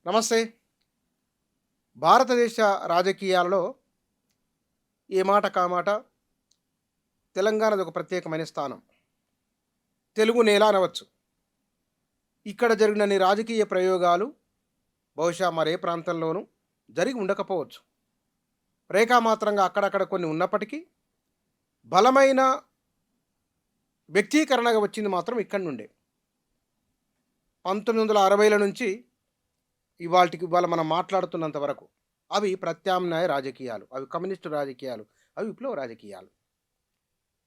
నమస్తే. భారతదేశ రాజకీయాలలో ఏ మాట కామాట తెలంగాణది ఒక ప్రత్యేకమైన స్థానం. తెలుగు నేల అనవచ్చు. ఇక్కడ జరిగినన్ని రాజకీయ ప్రయోగాలు బహుశా మరే ప్రాంతంలోనూ జరిగి ఉండకపోవచ్చు. రేఖామాత్రంగా అక్కడక్కడ కొన్ని ఉన్నప్పటికీ బలమైన వ్యక్తీకరణగా వచ్చింది మాత్రం ఇక్కడి నుండే. 1960ల నుంచి ఇవాళ మనం మాట్లాడుతున్నంత వరకు అవి ప్రత్యామ్నాయ రాజకీయాలు, అవి కమ్యూనిస్టు రాజకీయాలు, అవి విప్లవ రాజకీయాలు.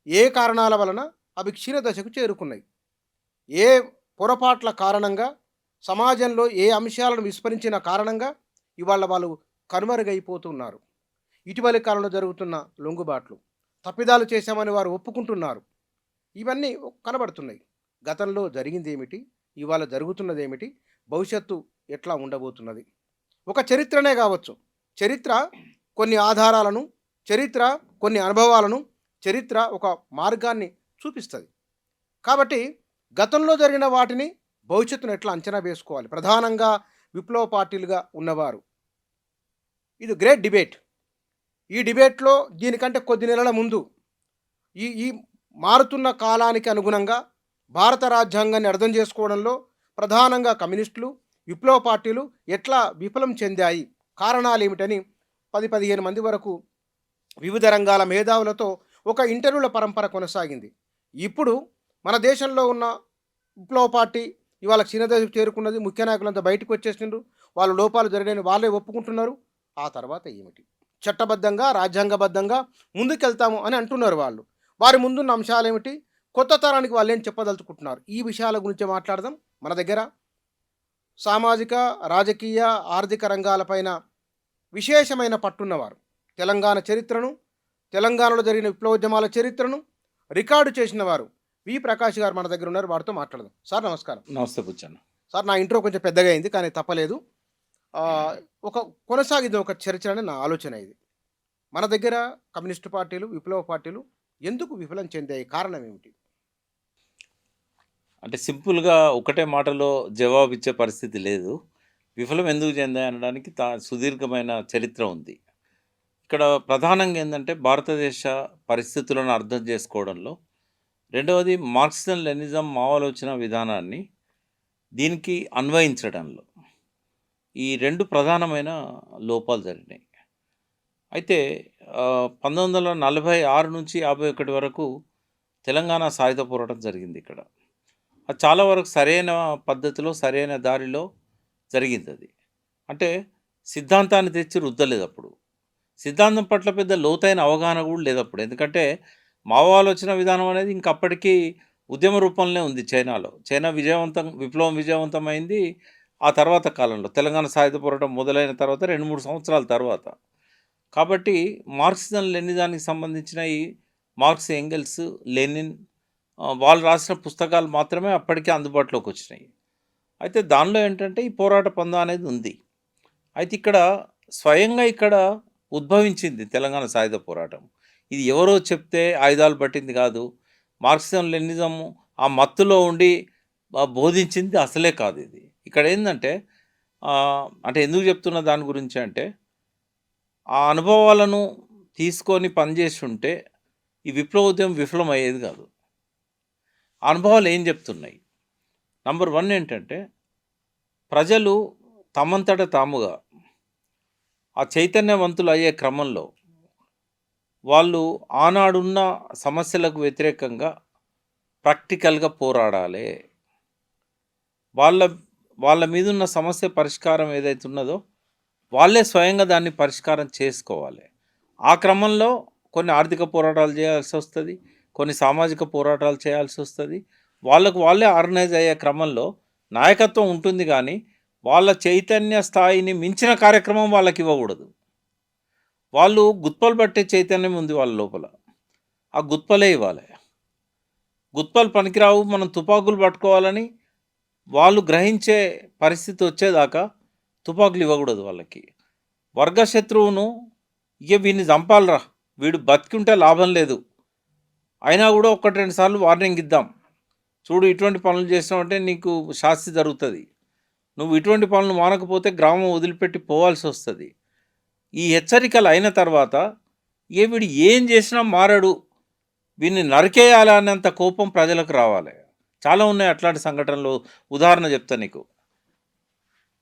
ఏ కారణాల వలన అవి క్షీణ దశకు చేరుకున్నాయి, ఏ పొరపాట్ల కారణంగా, సమాజంలో ఏ అంశాలను విస్మరించిన కారణంగా ఇవాళ వాళ్ళు కనుమరుగైపోతున్నారు. ఇటీవలి కాలంలో జరుగుతున్న లొంగుబాట్లు, తప్పిదాలు చేశామని వారు ఒప్పుకుంటున్నారు. ఇవన్నీ కనబడుతున్నాయి. గతంలో జరిగిందేమిటి, ఇవాళ జరుగుతున్నదేమిటి, భవిష్యత్తు ఎట్లా ఉండబోతున్నది. ఒక చరిత్రనే కావచ్చు. చరిత్ర కొన్ని ఆధారాలను, చరిత్ర కొన్ని అనుభవాలను, చరిత్ర ఒక మార్గాన్ని చూపిస్తుంది. కాబట్టి గతంలో జరిగిన వాటిని భవిష్యత్తును ఎట్లా అంచనా వేసుకోవాలి. ప్రధానంగా విప్లవ పార్టీలుగా ఉన్నవారు, ఇది గ్రేట్ డిబేట్. ఈ డిబేట్లో దీనికంటే కొద్ది నెలల ముందు ఈ ఈ మారుతున్న కాలానికి అనుగుణంగా భారత రాజ్యాంగాన్ని అర్థం చేసుకోవడంలో ప్రధానంగా కమ్యూనిస్టులు, విప్లవ పార్టీలు ఎట్లా విఫలం చెందాయి, కారణాలు ఏమిటని 10-15 మంది వరకు వివిధ రంగాల మేధావులతో ఒక ఇంటర్వ్యూల పరంపర కొనసాగింది. ఇప్పుడు మన దేశంలో ఉన్న విప్లవ పార్టీ ఇవాళ క్షీణదశకు చేరుకున్నది. ముఖ్య నాయకులంతా బయటకు వచ్చేసిండ్రు. వాళ్ళు లోపాలు జరిగాయని వాళ్ళే ఒప్పుకుంటున్నారు. ఆ తర్వాత ఏమిటి, చట్టబద్ధంగా రాజ్యాంగబద్ధంగా ముందుకెళ్తాము అని అంటున్నారు వాళ్ళు. వారి ముందున్న అంశాలు ఏమిటి, కొత్త తరానికి వాళ్ళు ఏం చెప్పదలుచుకుంటున్నారు, ఈ విషయాల గురించి మాట్లాడదాం. మన దగ్గర సామాజిక, రాజకీయ, ఆర్థిక రంగాలపైన విశేషమైన పట్టున్నవారు, తెలంగాణ చరిత్రను, తెలంగాణలో జరిగిన విప్లవోద్యమాల చరిత్రను రికార్డు చేసిన వారు వి ప్రకాష్ గారు మన దగ్గర ఉన్నారు. వారితో మాట్లాడదాం. సార్ నమస్కారం. నమస్తే బుచ్చన్న. సార్, నా ఇంట్రో కొంచెం పెద్దగా అయింది కానీ తప్పలేదు. ఆ, ఒక కొనసాగింది ఒక చర్చ అని నా ఆలోచన ఇది. మన దగ్గర కమ్యూనిస్టు పార్టీలు, విప్లవ పార్టీలు ఎందుకు విఫలం చెందాయి, కారణం ఏమిటి? అంటే సింపుల్‌గా ఒకటే మాటలో జవాబిచ్చే పరిస్థితి లేదు. విఫలం ఎందుకు చెందాయి అనడానికి సుదీర్ఘమైన చరిత్ర ఉంది. ఇక్కడ ప్రధానంగా ఏందంటే భారతదేశ పరిస్థితులను అర్థం చేసుకోవడంలో, రెండవది మార్క్సిజం లెనినిజం మావోలోచన విధానాన్ని దీనికి అన్వయించడంలో ఈ 2 ప్రధానమైన లోపాలు జరిగినాయి. అయితే 1946 నుంచి 51 వరకు తెలంగాణ సాయుధ పోరాటం జరిగింది ఇక్కడ. అది చాలా వరకు సరైన పద్ధతిలో, సరైన దారిలో జరిగిందది. అంటే సిద్ధాంతాన్ని తెచ్చి రుద్దలేదప్పుడు. సిద్ధాంతం పట్ల పెద్ద లోతైన అవగాహన కూడా లేదప్పుడు. ఎందుకంటే మావో ఆలోచన విధానం అనేది ఇంకప్పటికీ ఉద్యమ రూపంలో ఉంది చైనాలో. చైనా విప్లవం విజయవంతమైంది ఆ తర్వాత కాలంలో. తెలంగాణ సాయుధ పోరాటం మొదలైన తర్వాత 2, 3 సంవత్సరాల తర్వాత. కాబట్టి మార్క్సిజం లెనినిజానికి సంబంధించిన ఈ మార్క్స్, ఎంగెల్స్, లెనిన్ వాళ్ళు రాసిన పుస్తకాలు మాత్రమే అప్పటికే అందుబాటులోకి వచ్చినాయి. అయితే దానిలో ఏంటంటే ఈ పోరాట పందా అనేది ఉంది. అయితే ఇక్కడ స్వయంగా ఇక్కడ ఉద్భవించింది తెలంగాణ సాయుధ పోరాటం. ఇది ఎవరో చెప్తే ఆయుధాలు పట్టింది కాదు. మార్క్సిజం లెనినిజం ఆ మత్తులో ఉండి బోధించింది అసలే కాదు ఇది. ఇక్కడ ఏంటంటే అంటే ఎందుకు చెప్తున్న దాని గురించి అంటే, ఆ అనుభవాలను తీసుకొని పనిచేసి ఉంటే ఈ విప్లవోద్యమం విఫలం అయ్యేది కాదు. ఆ అనుభవాలు ఏం చెప్తున్నాయి? నంబర్ 1 ఏంటంటే, ప్రజలు తమంతట తాముగా ఆ చైతన్యవంతులు అయ్యే క్రమంలో వాళ్ళు ఆనాడున్న సమస్యలకు వ్యతిరేకంగా ప్రాక్టికల్గా పోరాడాలి. వాళ్ళ వాళ్ళ మీదున్న సమస్య పరిష్కారం ఏదైతే ఉన్నదో వాళ్ళే స్వయంగా దాన్ని పరిష్కారం చేసుకోవాలి. ఆ క్రమంలో కొన్ని ఆర్థిక పోరాటాలు చేయాల్సి వస్తుంది, కొన్ని సామాజిక పోరాటాలు చేయాల్సి వస్తుంది. వాళ్ళే ఆర్గనైజ్ అయ్యే క్రమంలో నాయకత్వం ఉంటుంది, కానీ వాళ్ళ చైతన్య స్థాయిని మించిన కార్యక్రమం వాళ్ళకి ఇవ్వకూడదు. వాళ్ళు గుత్పలు పట్టే చైతన్యం ఉంది వాళ్ళ లోపల, ఆ గుత్పలే ఇవ్వాలి. గుత్పలు పనికిరావు, మనం తుపాకులు పట్టుకోవాలని వాళ్ళు గ్రహించే పరిస్థితి వచ్చేదాకా తుపాకులు ఇవ్వకూడదు వాళ్ళకి. వర్గశత్రువును వీడిని చంపాలరా, వీడు బతికుంటే లాభం లేదు, అయినా కూడా 1-2 సార్లు వార్నింగ్ ఇద్దాం, చూడు ఇటువంటి పనులు చేసినావంటే నీకు శాస్తి జరుగుతుంది, నువ్వు ఇటువంటి పనులు మానకపోతే గ్రామం వదిలిపెట్టి పోవాల్సి వస్తుంది. ఈ హెచ్చరికలు అయిన తర్వాత వీడు ఏం చేసినా మారడు, వీడిని నరికేయాలి అన్నంత కోపం ప్రజలకు రావాలి. చాలా ఉన్నాయి అట్లాంటి సంఘటనలు. ఉదాహరణ చెప్తా నీకు.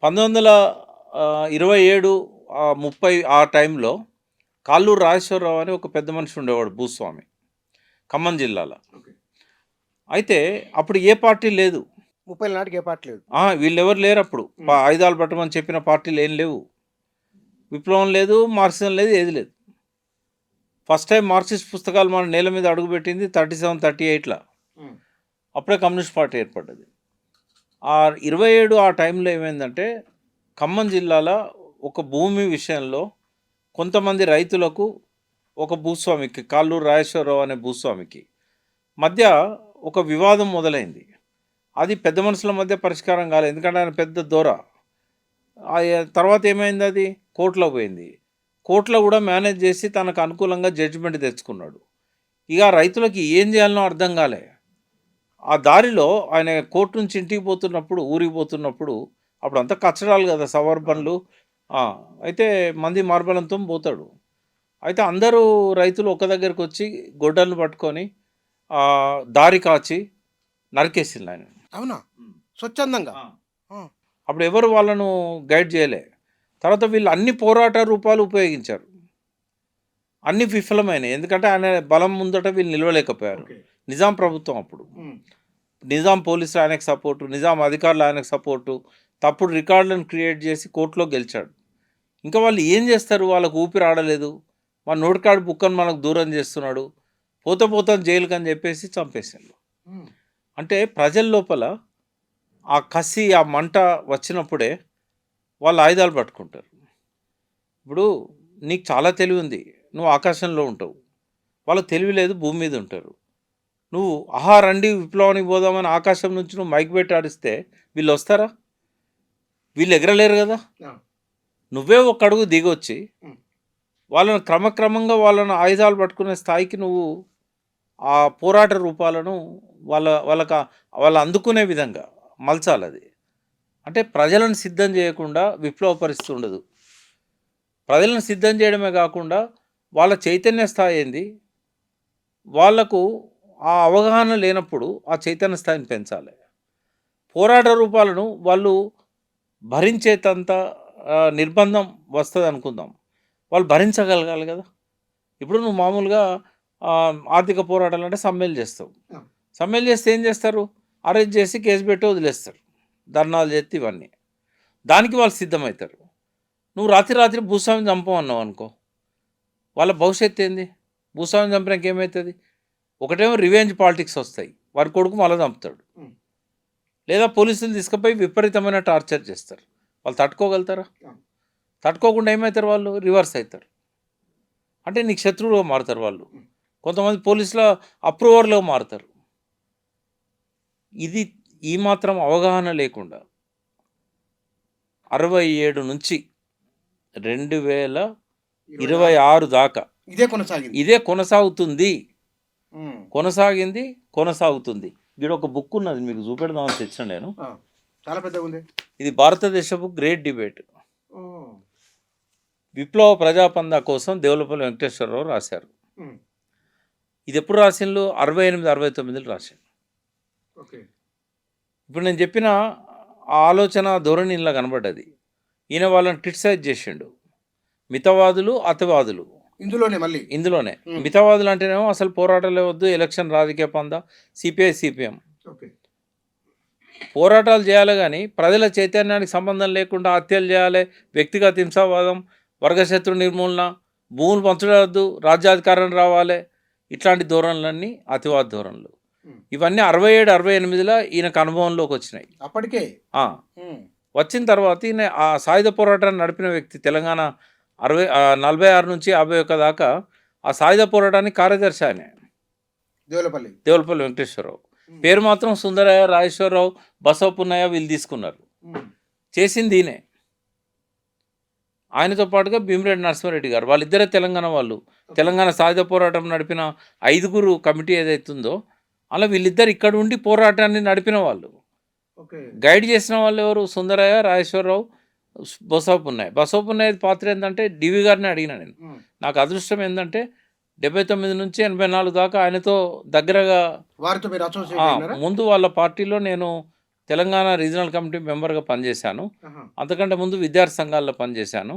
1927 30 ఆ టైంలో కాళ్ళూరు రాజేశ్వరరావు అని ఒక పెద్ద మనిషి ఉండేవాడు, భూస్వామి, ఖమ్మం జిల్లాలో. అయితే అప్పుడు ఏ పార్టీ లేదు. 30 నాటికి ఏ పార్టీ లేదు. వీళ్ళెవరు లేరు అప్పుడు. ఆయుధాలు పట్టమని చెప్పిన పార్టీలు ఏం లేవు. విప్లవం లేదు, మార్క్సిజం లేదు, ఏది లేదు. ఫస్ట్ టైం మార్క్సిస్ట్ పుస్తకాలు మన నేల మీద అడుగుపెట్టింది 37, 38లో. అప్పుడే కమ్యూనిస్ట్ పార్టీ ఏర్పడ్డది. 27 ఆ టైంలో ఏమైందంటే ఖమ్మం జిల్లాలో ఒక భూమి విషయంలో కొంతమంది రైతులకు, ఒక భూస్వామికి, కాళ్ళూరు రాజేశ్వరరావు అనే భూస్వామికి మధ్య ఒక వివాదం మొదలైంది. అది పెద్ద మనుషుల మధ్య పరిష్కారం కాలేదు, ఎందుకంటే ఆయన పెద్ద దొర. తర్వాత ఏమైంది, అది కోర్టులో పోయింది. కోర్టులో కూడా మేనేజ్ చేసి తనకు అనుకూలంగా జడ్జిమెంట్ తెచ్చుకున్నాడు. ఇక రైతులకి ఏం చేయాలనో అర్థం కాలే. ఆ దారిలో ఆయన కోర్టు నుంచి ఇంటికి పోతున్నప్పుడు, ఊరికి పోతున్నప్పుడు, అప్పుడు అంతా కచ్చడాలు కదా, సవర్బన్లు. అయితే మంది మార్బలంతో పోతాడు. అయితే అందరూ రైతులు ఒక దగ్గరికి వచ్చి గొడ్డలను పట్టుకొని దారి కాచి నరికేసింది ఆయన. అవునా? స్వచ్ఛందంగా. అప్పుడు ఎవరు వాళ్ళను గైడ్ చేయలే. తర్వాత వీళ్ళు అన్ని పోరాట రూపాలు ఉపయోగించారు, అన్ని విఫలమైనాయి. ఎందుకంటే ఆయన బలం ముందట వీళ్ళు నిలవలేకపోయారు. నిజాం ప్రభుత్వం అప్పుడు, నిజాం పోలీసులు ఆయనకు సపోర్టు, నిజాం అధికారులు ఆయనకు సపోర్టు, తప్పుడు రికార్డులను క్రియేట్ చేసి కోర్టులో గెలిచాడు. ఇంకా వాళ్ళు ఏం చేస్తారు, వాళ్ళకు ఊపిరి ఆడలేదు. మన నోటికాడు బుక్కను మనకు దూరం చేస్తున్నాడు, పోతాం జైలుకి అని చెప్పేసి చంపేసాడు. అంటే ప్రజల లోపల ఆ కసి, ఆ మంట వచ్చినప్పుడే వాళ్ళు ఆయుధాలు పట్టుకుంటారు. ఇప్పుడు నీకు చాలా తెలివి ఉంది, నువ్వు ఆకాశంలో ఉంటావు. వాళ్ళకి తెలివి లేదు, భూమి మీద ఉంటారు. నువ్వు రండి విప్లవానికి పోదామని ఆకాశం నుంచి నువ్వు మైక్ పెట్టి ఆడిస్తే వీళ్ళు వస్తారా? వీళ్ళు ఎగరలేరు కదా. నువ్వే ఒక అడుగు దిగొచ్చి వాళ్ళని క్రమక్రమంగా వాళ్ళని ఆయుధాలు పట్టుకునే స్థాయికి నువ్వు ఆ పోరాట రూపాలను వాళ్ళు అందుకునే విధంగా మలచాలి. అది అంటే ప్రజలను సిద్ధం చేయకుండా విప్లవ పరిస్థితి ఉండదు. ప్రజలను సిద్ధం చేయడమే కాకుండా వాళ్ళ చైతన్య స్థాయి ఏంది, వాళ్లకు ఆ అవగాహన లేనప్పుడు ఆ చైతన్య స్థాయిని పెంచాలి. పోరాట రూపాలను వాళ్ళు భరించేటంత నిర్బంధం వస్తుంది అనుకుందాం, వాళ్ళు భరించగలగాలి కదా. ఇప్పుడు నువ్వు మామూలుగా ఆర్థిక పోరాటాలు అంటే సమ్మెలు చేస్తావు. సమ్మెలు చేస్తే ఏం చేస్తారు, అరెస్ట్ చేసి కేసు పెట్టి వదిలేస్తారు, ధర్నాలు చేస్తే ఇవన్నీ. దానికి వాళ్ళు సిద్ధమవుతారు. నువ్వు రాత్రి భూస్వామిని చంపమన్నావు అనుకో, వాళ్ళ భవిష్యత్తు ఏంది? భూస్వామిని చంపినాక ఏమవుతుంది? ఒకటేమో రివెంజ్ పాలిటిక్స్ వస్తాయి, వారి కొడుకు మళ్ళీ చంపుతాడు, లేదా పోలీసులు తీసుకుపోయి విపరీతమైన టార్చర్ చేస్తారు. వాళ్ళు తట్టుకోగలుగుతారా? తట్టుకోకుండా ఏమవుతారు, వాళ్ళు రివర్స్ అవుతారు. అంటే నీకు శత్రువులుగా మారుతారు వాళ్ళు. కొంతమంది పోలీసుల అప్రూవర్లో మారుతారు. ఇది ఈ మాత్రం అవగాహన లేకుండా 67 నుంచి 2026 దాకా ఇదే కొనసాగుతుంది, కొనసాగుతుంది. ఇక్కడ ఒక బుక్ ఉన్నది, మీకు చూపెడదామని తెచ్చిన నేను. చాలా పెద్దగా ఉంది. ఇది భారతదేశపు గ్రేట్ డిబేట్, విప్లవ ప్రజాపంద కోసం దేవులపల్లి వెంకటేశ్వరరావు రాశారు. ఇది ఎప్పుడు రాసిండ్రు? 68, 69లో రాశారు. ఇప్పుడు నేను చెప్పిన ఆలోచన ధోరణి ఇలా కనబడ్డది. ఈయన వాళ్ళని క్రిటిసైజ్ చేసిండు. మితవాదులు, అతివాదులు ఇందులోనే. మితవాదులు అంటేనేమో అసలు పోరాటాలే వద్దు, ఎలక్షన్ రాజకీయ పంద, సిపిఐ సిపిఎం పోరాటాలు చేయాలి, కానీ ప్రజల చైతన్యానికి సంబంధం లేకుండా హత్యలు చేయాలి, వ్యక్తిగత హింసావాదం, వర్గశత్రు నిర్మూలన, భూములు పంచడవద్దు, రాజ్యాధికారం రావాలి, ఇట్లాంటి ధోరణులన్నీ అతివాద ధోరణులు. ఇవన్నీ 67, 68లో ఈయనకు అనుభవంలోకి వచ్చినాయి. అప్పటికే వచ్చిన తర్వాత ఈయన ఆ సాయుధ పోరాటాన్ని నడిపిన వ్యక్తి. తెలంగాణ 46 నుంచి 51 దాకా ఆ సాయుధ పోరాటానికి కార్యదర్శి ఆయన, దేవులపల్లి వెంకటేశ్వరరావు. పేరు మాత్రం సుందరయ్య, రాజేశ్వరరావు, బసవపున్నయ్య వీళ్ళు తీసుకున్నారు. చేసింది ఈయనే. ఆయనతో పాటుగా భీమిరెడ్డి నరసింహారెడ్డి గారు, వాళ్ళిద్దరే తెలంగాణ వాళ్ళు. తెలంగాణ సాయుధ పోరాటం నడిపిన 5 కమిటీ ఏదైతుందో అలా వీళ్ళిద్దరు ఇక్కడ ఉండి పోరాటాన్ని నడిపిన వాళ్ళు. ఓకే. గైడ్ చేసిన వాళ్ళు ఎవరు? సుందరయ్య, రాజేశ్వరరావు, బసవపున్నయ్య. బసవపున్నయ్య పాత్ర ఏందంటే డివి గారిని అడిగినా నేను. హ్మ్. నాకు అదృష్టం ఏందంటే 79 నుంచి 84 దాకా ఆయనతో దగ్గరగా వారితో మీరు అసోసియేట్ ఆ! అయినారా? ముందు వాళ్ళ పార్టీలో నేను తెలంగాణ రీజనల్ కమిటీ మెంబర్‌గా పనిచేశాను. ఆహా! అంతకంటే ముందు విద్యార్థి సంఘాల్లో పనిచేశాను.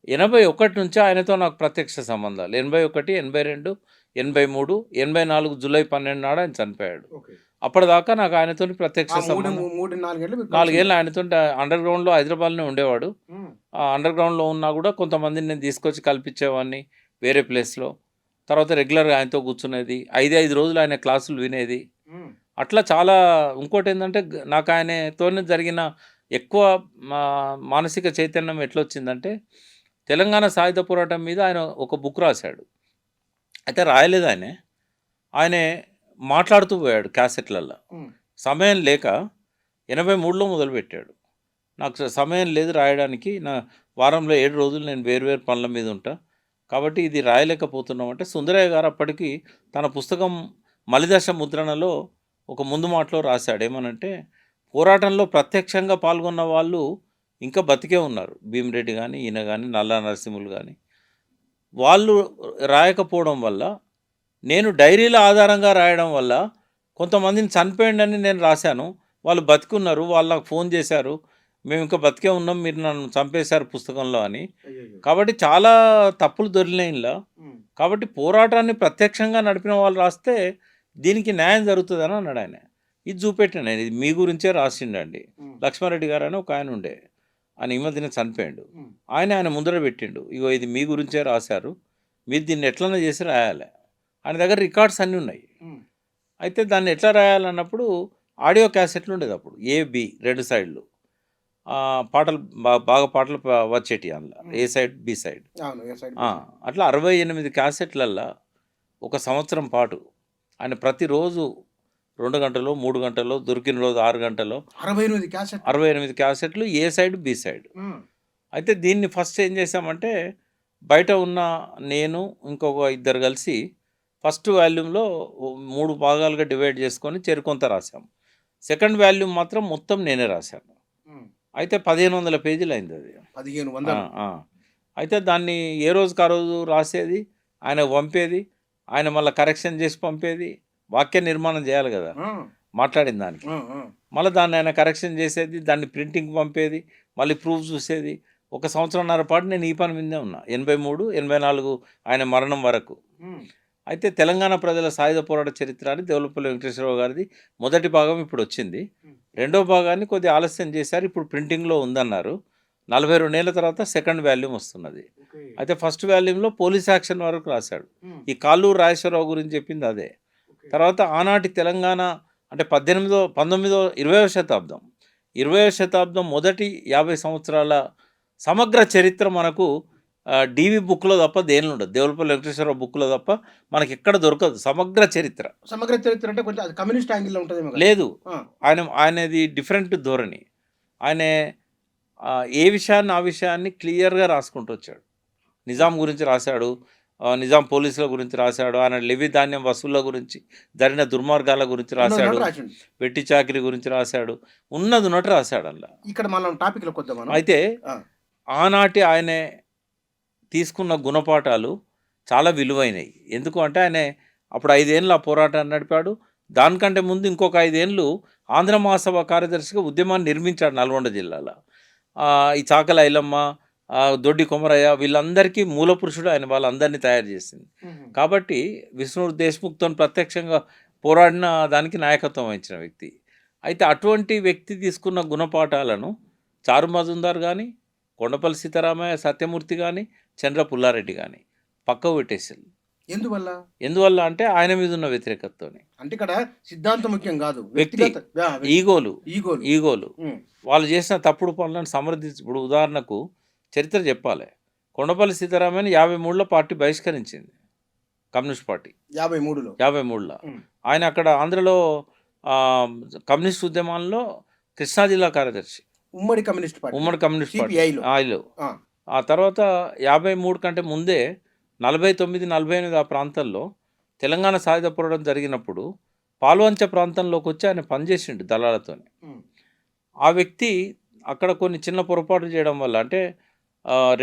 81 నుంచి ఆయనతో నాకు ప్రత్యక్ష సంబంధాలు. 81, 82, 83, 84 జూలై 12 నాడు ఆయన చనిపోయాడు. ఓకే. అప్పటిదాకా నాకు ఆయనతోని ప్రత్యక్ష ఆ 3, సంబంధం. 4 ఏళ్ళు మీరు 4 కలిసి ఏళ్ళు ఆయనతోటి అండర్ గ్రౌండ్‌లో హైదరాబాద్‌లోనే ఉండేవాడు. హ్మ్. అండర్ గ్రౌండ్‌లో ఉన్నా గూడా కొంతమందిని నేను తీసుకొచ్చి కల్పించేవాడిని వేరే ప్లేస్‌లో. తర్వాత రెగ్యులర్‌గా ఆయనతో కూర్చునేది. 5 రోజులు ఆయన క్లాసులు వినేది. హ్మ్. అట్లా చాలా. ఇంకోటేందంటే నాకు ఆయనతోని జరిగిన ఎక్కువ మా మానసిక చైతన్యం ఎట్లొచ్చిందంటే, తెలంగాణ సాయుధ పోరాటం మీద ఆయన ఒక బుక్ రాశాడు. అయితే రాయలేదు ఆయనే. ఆయనే మాట్లాడుతూ పోయాడు క్యాసెట్‌లల్ల. హ్మ్. సమయం లేక 83లో మొదలుపెట్టాడు. నాకు సమయం లేదు రాయడానికి. వారంలో 7 రోజులు నేను వేరు వేరు పనుల మీద ఉంటా. కాబట్టి ఇది రాయలేకపోతున్నాం అంటే, సుందరయ్య గారు అప్పటికి తన పుస్తకం మలిదశ ముద్రణలో ఒక ముందు మాటలో రాశాడు. ఏమనంటే, పోరాటంలో ప్రత్యక్షంగా పాల్గొన్న వాళ్ళు ఇంకా బతికే ఉన్నారు. భీమిరెడ్డి గాని, ఈయన గాని, నల్లా నరసింహులు గాని. వాళ్ళు రాయకపోవడం వల్ల, నేను డైరీల ఆధారంగా రాయడం వల్ల కొంతమందిని చనిపోయిండని నేను రాశాను. వాళ్ళు బతికున్నారు. వాళ్ళు నాకు ఫోన్ చేశారు. మేము ఇంకా బతికే ఉన్నాం. మీరు నన్ను చంపేశారు పుస్తకంలో అని. అయ్యయ్యో! కాబట్టి చాలా తప్పులు దొర్లినాయి ఇందులో. హ్మ్. కాబట్టి పోరాటాన్ని ప్రత్యక్షంగా నడిపిన వాళ్ళు రాస్తే దీనికి న్యాయం జరుగుతుందని అన్నాడు ఆయన. ఇది చూపెట్టాను నేను. ఇది మీ గురించే రాసిండండి. హ్మ్. లక్ష్మారెడ్డి గారు అని ఒక ఆయన ఉండే. ఆయన ఈ మధ్యన చనిపోయాడు. హ్మ్. ఆయన ముందర పెట్టిండు. ఇగో ఇది మీ గురించే రాశారు. మీరు దీన్ని ఎట్లన్నా చేసి రాయాలి. ఆయన దగ్గర రికార్డ్స్ అన్నీ ఉన్నాయి. హ్మ్. అయితే దాన్ని ఎట్లా రాయాలన్నప్పుడు ఆడియో క్యాసెట్లు ఉండేది అప్పుడు. ఏ, బి 2 సైడ్‌లు. పాటలు బాగా పాటలు వచ్చేటియి అందులో. A hmm. Side, B side. అవును. ఏ సైడ్ ఆ! అట్లా 68 క్యాసెట్లల్లా ఒక సంవత్సరం పాటు ఆయన ప్రతిరోజు 2 గంటలో, 3 గంటలో, దొరికిన రోజు 6 గంటలో 68 క్యాసెట్. 68 క్యాసెట్లు ఏ సైడ్, బి సైడ్. హ్మ్. అయితే దీన్ని ఫస్ట్ ఏం చేశామంటే, బయట ఉన్న నేను, ఇంకొక ఇద్దరు కలిసి ఫస్ట్ వాల్యూమ్‌లో 3 భాగాలుగా డివైడ్ చేసుకొని చెరికొంత రాసాం. సెకండ్ వాల్యూమ్ మాత్రం మొత్తం నేనే రాశాను. హ్మ్. అయితే 1500 పేజీలయిందది. ఆ! 1500. ఆ! అయితే దాన్ని ఏ రోజుకి ఆ రోజు రాసేది, ఆయనకు పంపేది, ఆయన మళ్ళా కరెక్షన్ చేసి పంపేది. వాక్య నిర్మాణం చేయాలి గదా! ఆ! మాట్లాడిన దానికి. ఆ! ఆ! మళ్ళా దాన్ని ఆయన కరెక్షన్ చేసేది, దాన్ని ప్రింటింగ్‌కి పంపేది, మళ్ళీ ప్రూఫ్ చూసేది. ఒక సంవత్సరంన్నర పాటు నేను ఈ పని మీదనే ఉన్నా. 83, 84 ఆయన మరణం వరకు. హ్మ్. అయితే తెలంగాణ ప్రజల సాయుధ పోరాట చరిత్ర అని దేవులపల్లి వెంకటేశ్వరరావు గారిది మొదటి భాగం ఇప్పుడొచ్చింది. హ్మ్. రెండో భాగాన్ని కొద్దిగా ఆలస్యం చేశారు. ఇప్పుడు ప్రింటింగ్‌లో ఉందన్నారు. 42 ఏళ్ల తర్వాత సెకండ్ వాల్యూమ్ వస్తున్నది. ఓకే. అయితే ఫస్ట్ వాల్యూమ్‌లో పోలీస్ యాక్షన్ వరకు రాశాడు. హ్మ్. ఈ కాళ్ళూరు రాజేశ్వరరావు గురించి చెప్పింది అదే. ఓకే. తర్వాత ఆనాటి తెలంగాణ అంటే 20వ శతాబ్దం. 20వ శతాబ్దం మొదటి 50 సంవత్సరాల సమగ్ర చరిత్ర మనకు డీవీ బుక్‌లో తప్ప దేనిలో ఉండదు. దేవులపల్లి వెంకటేశ్వరరావు బుక్‌లో తప్ప మనకెక్కడ దొరకదు సమగ్ర చరిత్ర. సమగ్ర చరిత్ర అంటే కొంచెం అది కమ్యూనిస్ట్ యాంగిల్‌లో ఉంటదేమో కదా! లేదు. ఆ! ఆయనది డిఫరెంట్ ధోరణి. ఆయన ఏ విషయాన్ని, ఆ విషయాన్ని క్లియర్‌గా రాసుకుంటూ వచ్చాడు. నిజాం గురించి రాశాడు. నిజాం పోలీసుల గురించి రాశాడు. ఆయన లెవీ ధాన్యం వసూళ్ల గురించి, జరిగిన దుర్మార్గాల గురించి ఉన్నదున్నట్టు రాశాడు. రాసిండు. వెట్టి చాకిరీ గురించి రాశాడు. ఉన్నదున్నట్టు రాశాడు అందులో. ఇక్కడ మనం టాపిక్‌లోకొద్దాం మనం. అయితే ఆ! ఆనాటి ఆయనే తీసుకున్న గుణపాఠాలు చాలా విలువైనయి. ఎందుకు అంటే అప్పుడు 5 ఏళ్ళు ఆ పోరాటాన్ని నడిపాడు. దానికంటే ముందు ఇంకొక 5 ఏళ్ళు ఆంధ్ర మహాసభ కార్యదర్శిగా ఉద్యమాన్ని నిర్మించాడు నల్గొండ జిల్లాలో. ఈ చాకల ఐలమ్మ, దొడ్డి కొమరయ్య వీళ్ళందరికీ మూల పురుషుడు ఆయన వాళ్ళందరినీ తయారు చేసింది. హుహు. కాబట్టి విష్ణు దేశ్ముఖ్‌తోని ప్రత్యక్షంగా పోరాడిన దానికి నాయకత్వం వహించిన వ్యక్తి. అయితే అటువంటి వ్యక్తి తీసుకున్న గుణపాఠాలను చారు మజుందార్ గాని, కొండపల్లి సీతారామయ్య, సత్యమూర్తి గాని, చంద్ర పుల్లారెడ్డి గాని పక్కకు పెట్టేసారు. ఎందువల్ల? ఎందువల్ల అంటే ఆయన మీద ఉన్న వ్యతిరేకతతోని. అంటే ఇక్కడ సిద్ధాంతం ముఖ్యం గాదు. వ్యక్తి వ్యక్తిగత ఈగోలు, ఈగోలు. ఈగోలు. హ్మ్. వాళ్ళు చేసిన తప్పుడు పనులను సమర్థించి ఇప్పుడు ఉదాహరణకు చరిత్ర చెప్పాలి. కొండపల్లి సీతారామయ్యని 53లో పార్టీ బహిష్కరించింది. కమ్యూనిస్ట్ పార్టీ 53లో. 53లో. హ్మ్. ఆయన అక్కడ ఆంధ్రలో ఆహ్, కమ్యూనిస్ట్ ఉద్యమాల్లో కృష్ణా జిల్లా కార్యదర్శి. ఉమ్మడి కమ్యూనిస్ట్ పార్టీ. ఉమ్మడి కమ్యూనిస్ట్ పార్టీ. సిపిఐలో. ఆయలో. ఆ! ఆ తర్వాత 53 కంటే ముందే 49, 48 ఆ ప్రాంతాల్లో తెలంగాణ సాయుధ పోరాటం జరిగినప్పుడు పాల్వంచ ప్రాంతంలోకొచ్చి ఆయన పనిచేసిండు దళాలతోని. హ్మ్. ఆ వ్యక్తి అక్కడ కొన్ని చిన్న పొరపాట్లు చేయడం వల్ల అంటే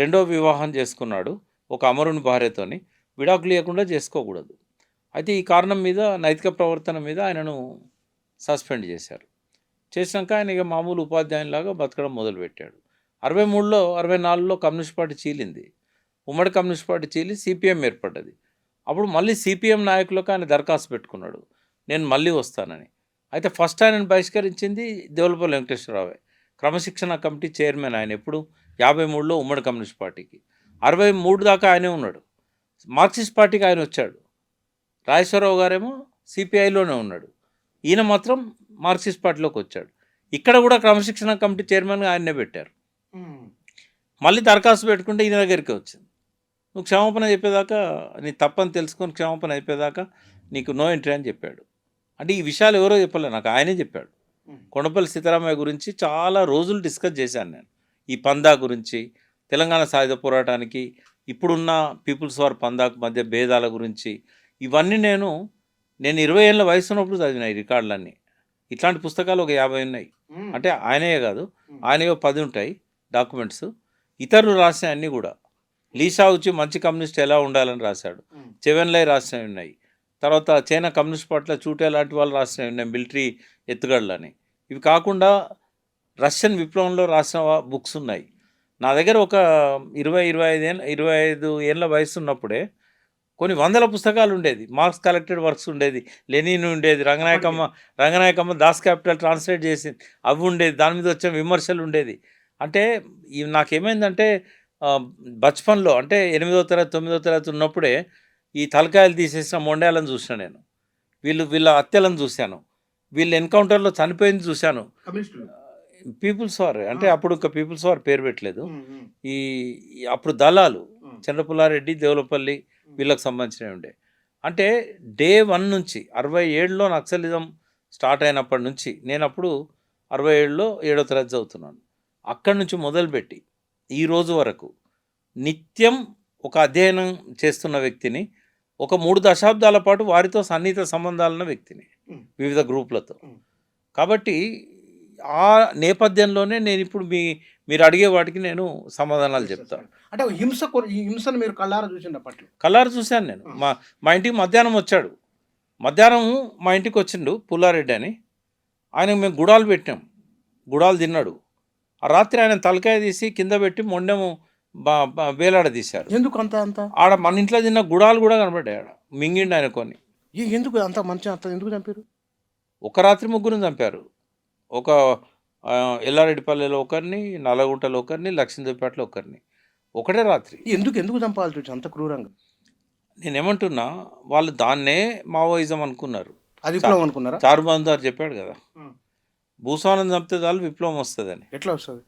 రెండో వివాహం చేసుకున్నాడు. ఒక అమరుని భార్యతోని. విడాకులు ఇయ్యకుండా చేసుకోకూడదు. అయితే ఈ కారణం మీద నైతిక ప్రవర్తన మీద ఆయనను సస్పెండ్ చేశారు. చేసినాక ఆయన ఇక మామూలు ఉపాధ్యాయునిలాగా బతకడం మొదలుపెట్టాడు. 63లో 64లో కమ్యూనిస్ట్ పార్టీ చీలింది. ఉమ్మడి కమ్యూనిస్ట్ పార్టీ చీలి సిపిఎం ఏర్పడ్డది. అప్పుడు మళ్ళీ సిపిఎం నాయకులకు ఆయన దరఖాస్తు పెట్టుకున్నాడు. నేను మళ్ళీ వస్తానని. అయితే ఫస్ట్ ఆయనను బహిష్కరించింది దేవులపల్లి వెంకటేశ్వరరావే. క్రమశిక్షణ కమిటీ చైర్మన్ ఆయన ఎప్పుడు 53లో ఉమ్మడి కమ్యూనిస్ట్ పార్టీకి. 63 దాకా ఆయనే ఉన్నాడు. మార్క్సిస్ట్ పార్టీకి ఆయన వచ్చాడు. రాజేశ్వరరావు గారేమో సిపిఐలోనే ఉన్నాడు. ఈయన మాత్రం మార్క్సిస్ట్ పార్టీలోకి వచ్చాడు. ఇక్కడ కూడా క్రమశిక్షణ కమిటీ చైర్మన్గా ఆయన్నే పెట్టారు. మళ్ళీ దరఖాస్తు పెట్టుకుంటే ఈయన దగ్గరికి వచ్చింది. నువ్వు క్షమాపణ చెప్పేదాకా నీ తప్పని తెలుసుకొని క్షమాపణ అయిపోయేదాకా నీకు నో ఎంట్రీ అని చెప్పాడు. అంటే ఈ విషయాలు ఎవరో చెప్పలే, నాకు ఆయనే చెప్పాడు. కొండపల్లి సీతారామయ్య గురించి చాలా రోజులు డిస్కస్ చేశాను నేను. ఈ పందా గురించి, తెలంగాణ సాయుధ పోరాటానికి ఇప్పుడున్న పీపుల్స్ వార్ పందాకు మధ్య భేదాల గురించి ఇవన్నీ నేను 20 ఏళ్ళ వయసు ఉన్నప్పుడు చదివిన ఈ రికార్డులన్నీ. ఇట్లాంటి పుస్తకాలు ఒక 50 ఉన్నాయి. అంటే ఆయనయే కాదు, ఆయనయో 10 ఉంటాయి డాక్యుమెంట్స్. ఇతరులు రాసిన అన్నీ కూడా. లీషా వచ్చి మంచి కమ్యూనిస్ట్ ఎలా ఉండాలని రాశాడు. చెవెన్లై రాసినవి ఉన్నాయి. తర్వాత చైనా కమ్యూనిస్ట్ పార్టీలో చూటే లాంటి వాళ్ళు రాసినవి ఉన్నాయి, మిలిటరీ ఎత్తుగడలని. ఇవి కాకుండా రష్యన్ విప్లవంలో రాసిన బుక్స్ ఉన్నాయి. నా దగ్గర ఒక 25 ఏళ్ళ వయసు ఉన్నప్పుడే కొన్ని వందల పుస్తకాలు ఉండేది. మార్క్స్ కలెక్టెడ్ వర్క్స్ ఉండేది, లెనిన్ ఉండేది, రంగనాయకమ్మ దాస్ క్యాపిటల్ ట్రాన్స్లేట్ చేసింది అవి ఉండేది, దాని మీద వచ్చిన విమర్శలు ఉండేది. అంటే నాకేమైందంటే బచ్పన్లో అంటే 8వ తరగతి 9వ తరగతి ఉన్నప్పుడే ఈ తలకాయలు తీసేసిన మొండాలను చూసిన నేను. వీళ్ళ హత్యలను చూశాను, వీళ్ళు ఎన్కౌంటర్లో చనిపోయింది చూశాను. పీపుల్స్ వార్ అంటే అప్పుడు ఇంకా పీపుల్స్ వార్ పేరు పెట్టలేదు. ఈ అప్పుడు దళాలు చంద్రపుల్లారెడ్డి, దేవులపల్లి వీళ్ళకి సంబంధించినవి ఉండే. అంటే డే 1 నుంచి 67లో నక్సలిజం స్టార్ట్ అయినప్పటి నుంచి, నేను అప్పుడు 67లో 7వ తరగతి చదువుతున్నాను. అక్కడి నుంచి మొదలుపెట్టి ఈ రోజు వరకు నిత్యం ఒక అధ్యయనం చేస్తున్న వ్యక్తిని, ఒక 3 దశాబ్దాల పాటు వారితో సన్నిహిత సంబంధాలున్న వ్యక్తిని వివిధ గ్రూపులతో. కాబట్టి ఆ నేపథ్యంలోనే నేను ఇప్పుడు మీరు అడిగే వాటికి నేను సమాధానాలు చెప్తాను. అంటే ఈ హింసను మీరు కళ్ళారా చూసినప్పట్లో? కళ్ళారా చూశాను నేను. మా ఇంటికి మధ్యాహ్నం వచ్చాడు. మధ్యాహ్నం మా ఇంటికి వచ్చిండు పుల్లారెడ్డి అని. ఆయనకు మేము గుడాలు పెట్టాం, గుడాలు తిన్నాడు. ఆ రాత్రి ఆయన తలకాయ తీసి కింద పెట్టి మొండెము వేలాడ తీశారు. ఎందుకు అంత ఆడ మన ఇంట్లో తిన్న గుడాలు కూడా కనబడ్డాయి. ఆడ మింగిండి ఆయన కొన్ని. ఎందుకు అంత మంచి అంత ఎందుకు చంపారు? ఒక రాత్రి 3 చంపారు. ఒక ఎల్లారెడ్డిపల్లెలో ఒకరిని, నల్లగుంటలో ఒకరిని, లక్ష్మీదేవిపేటలో ఒకరిని. ఒకటే రాత్రి. ఎందుకు చంపాల్సి వచ్చి అంత క్రూరంగా? నేనేమంటున్నా, వాళ్ళు దాన్నే మావోయిజం అనుకున్నారు. అది విప్లవం అనుకున్నారా? చారుబాందారు చెప్పాడు కదా, భూస్వామిని చంపితే చాలు విప్లవం వస్తుందని. ఎట్లా వస్తుంది?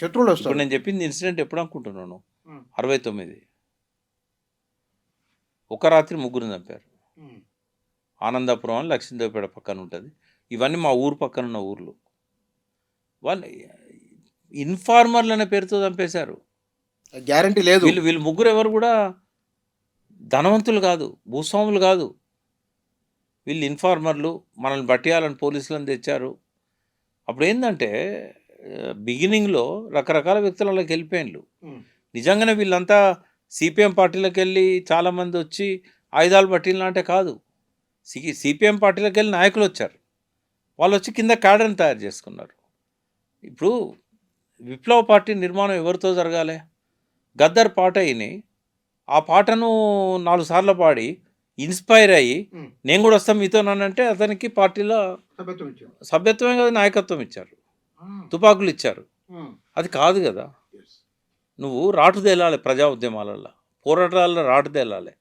శత్రువులు వస్తారు. ఇప్పుడు నేను చెప్పింది ఇన్సిడెంట్ ఎప్పుడు అనుకుంటున్నాను, 69. ఒక రాత్రి 3 చంపారు. ఆనందాపురం అని లక్ష్మీదేవిపేట పక్కన ఉంటుంది. ఇవన్నీ మా ఊరు పక్కన ఉన్న ఊర్లు. వాళ్ళు ఇన్ఫార్మర్లు అనే పేరుతో చంపేశారు. గ్యారంటీ లేదు. వీళ్ళు ముగ్గురు ఎవరు కూడా ధనవంతులు కాదు, భూస్వాములు కాదు. వీళ్ళు ఇన్ఫార్మర్లు. మనల్ని బట్టియాలని పోలీసులను తెచ్చారు. అప్పుడు ఏంటంటే బిగినింగ్లో రకరకాల వ్యక్తులకి వెళ్ళిపోయిన్లు. నిజంగానే వీళ్ళంతా సిపిఎం పార్టీలకు వెళ్ళి చాలామంది వచ్చి ఆయుధాలు పట్టిన అంటే కాదు. సిపిఎం పార్టీలకు వెళ్ళి నాయకులు వచ్చారు. వాళ్ళు వచ్చి కింద క్యాడర్ని తయారు చేసుకున్నారు. ఇప్పుడు విప్లవ పార్టీ నిర్మాణం ఎవరితో జరగాలి? గద్దర్ పాట అయిని ఆ పాటను 4 సార్లు పాడి ఇన్స్పైర్ అయ్యి నేను కూడా వస్తాను మీతోనంటే అతనికి పార్టీలో సభ్యత్వమే కదా, నాయకత్వం ఇచ్చారు, తుపాకులు ఇచ్చారు. అది కాదు కదా. నువ్వు రాటుదేలాలి, ప్రజా ఉద్యమాలలో పోరాటాలలో రాటుదేలాలి.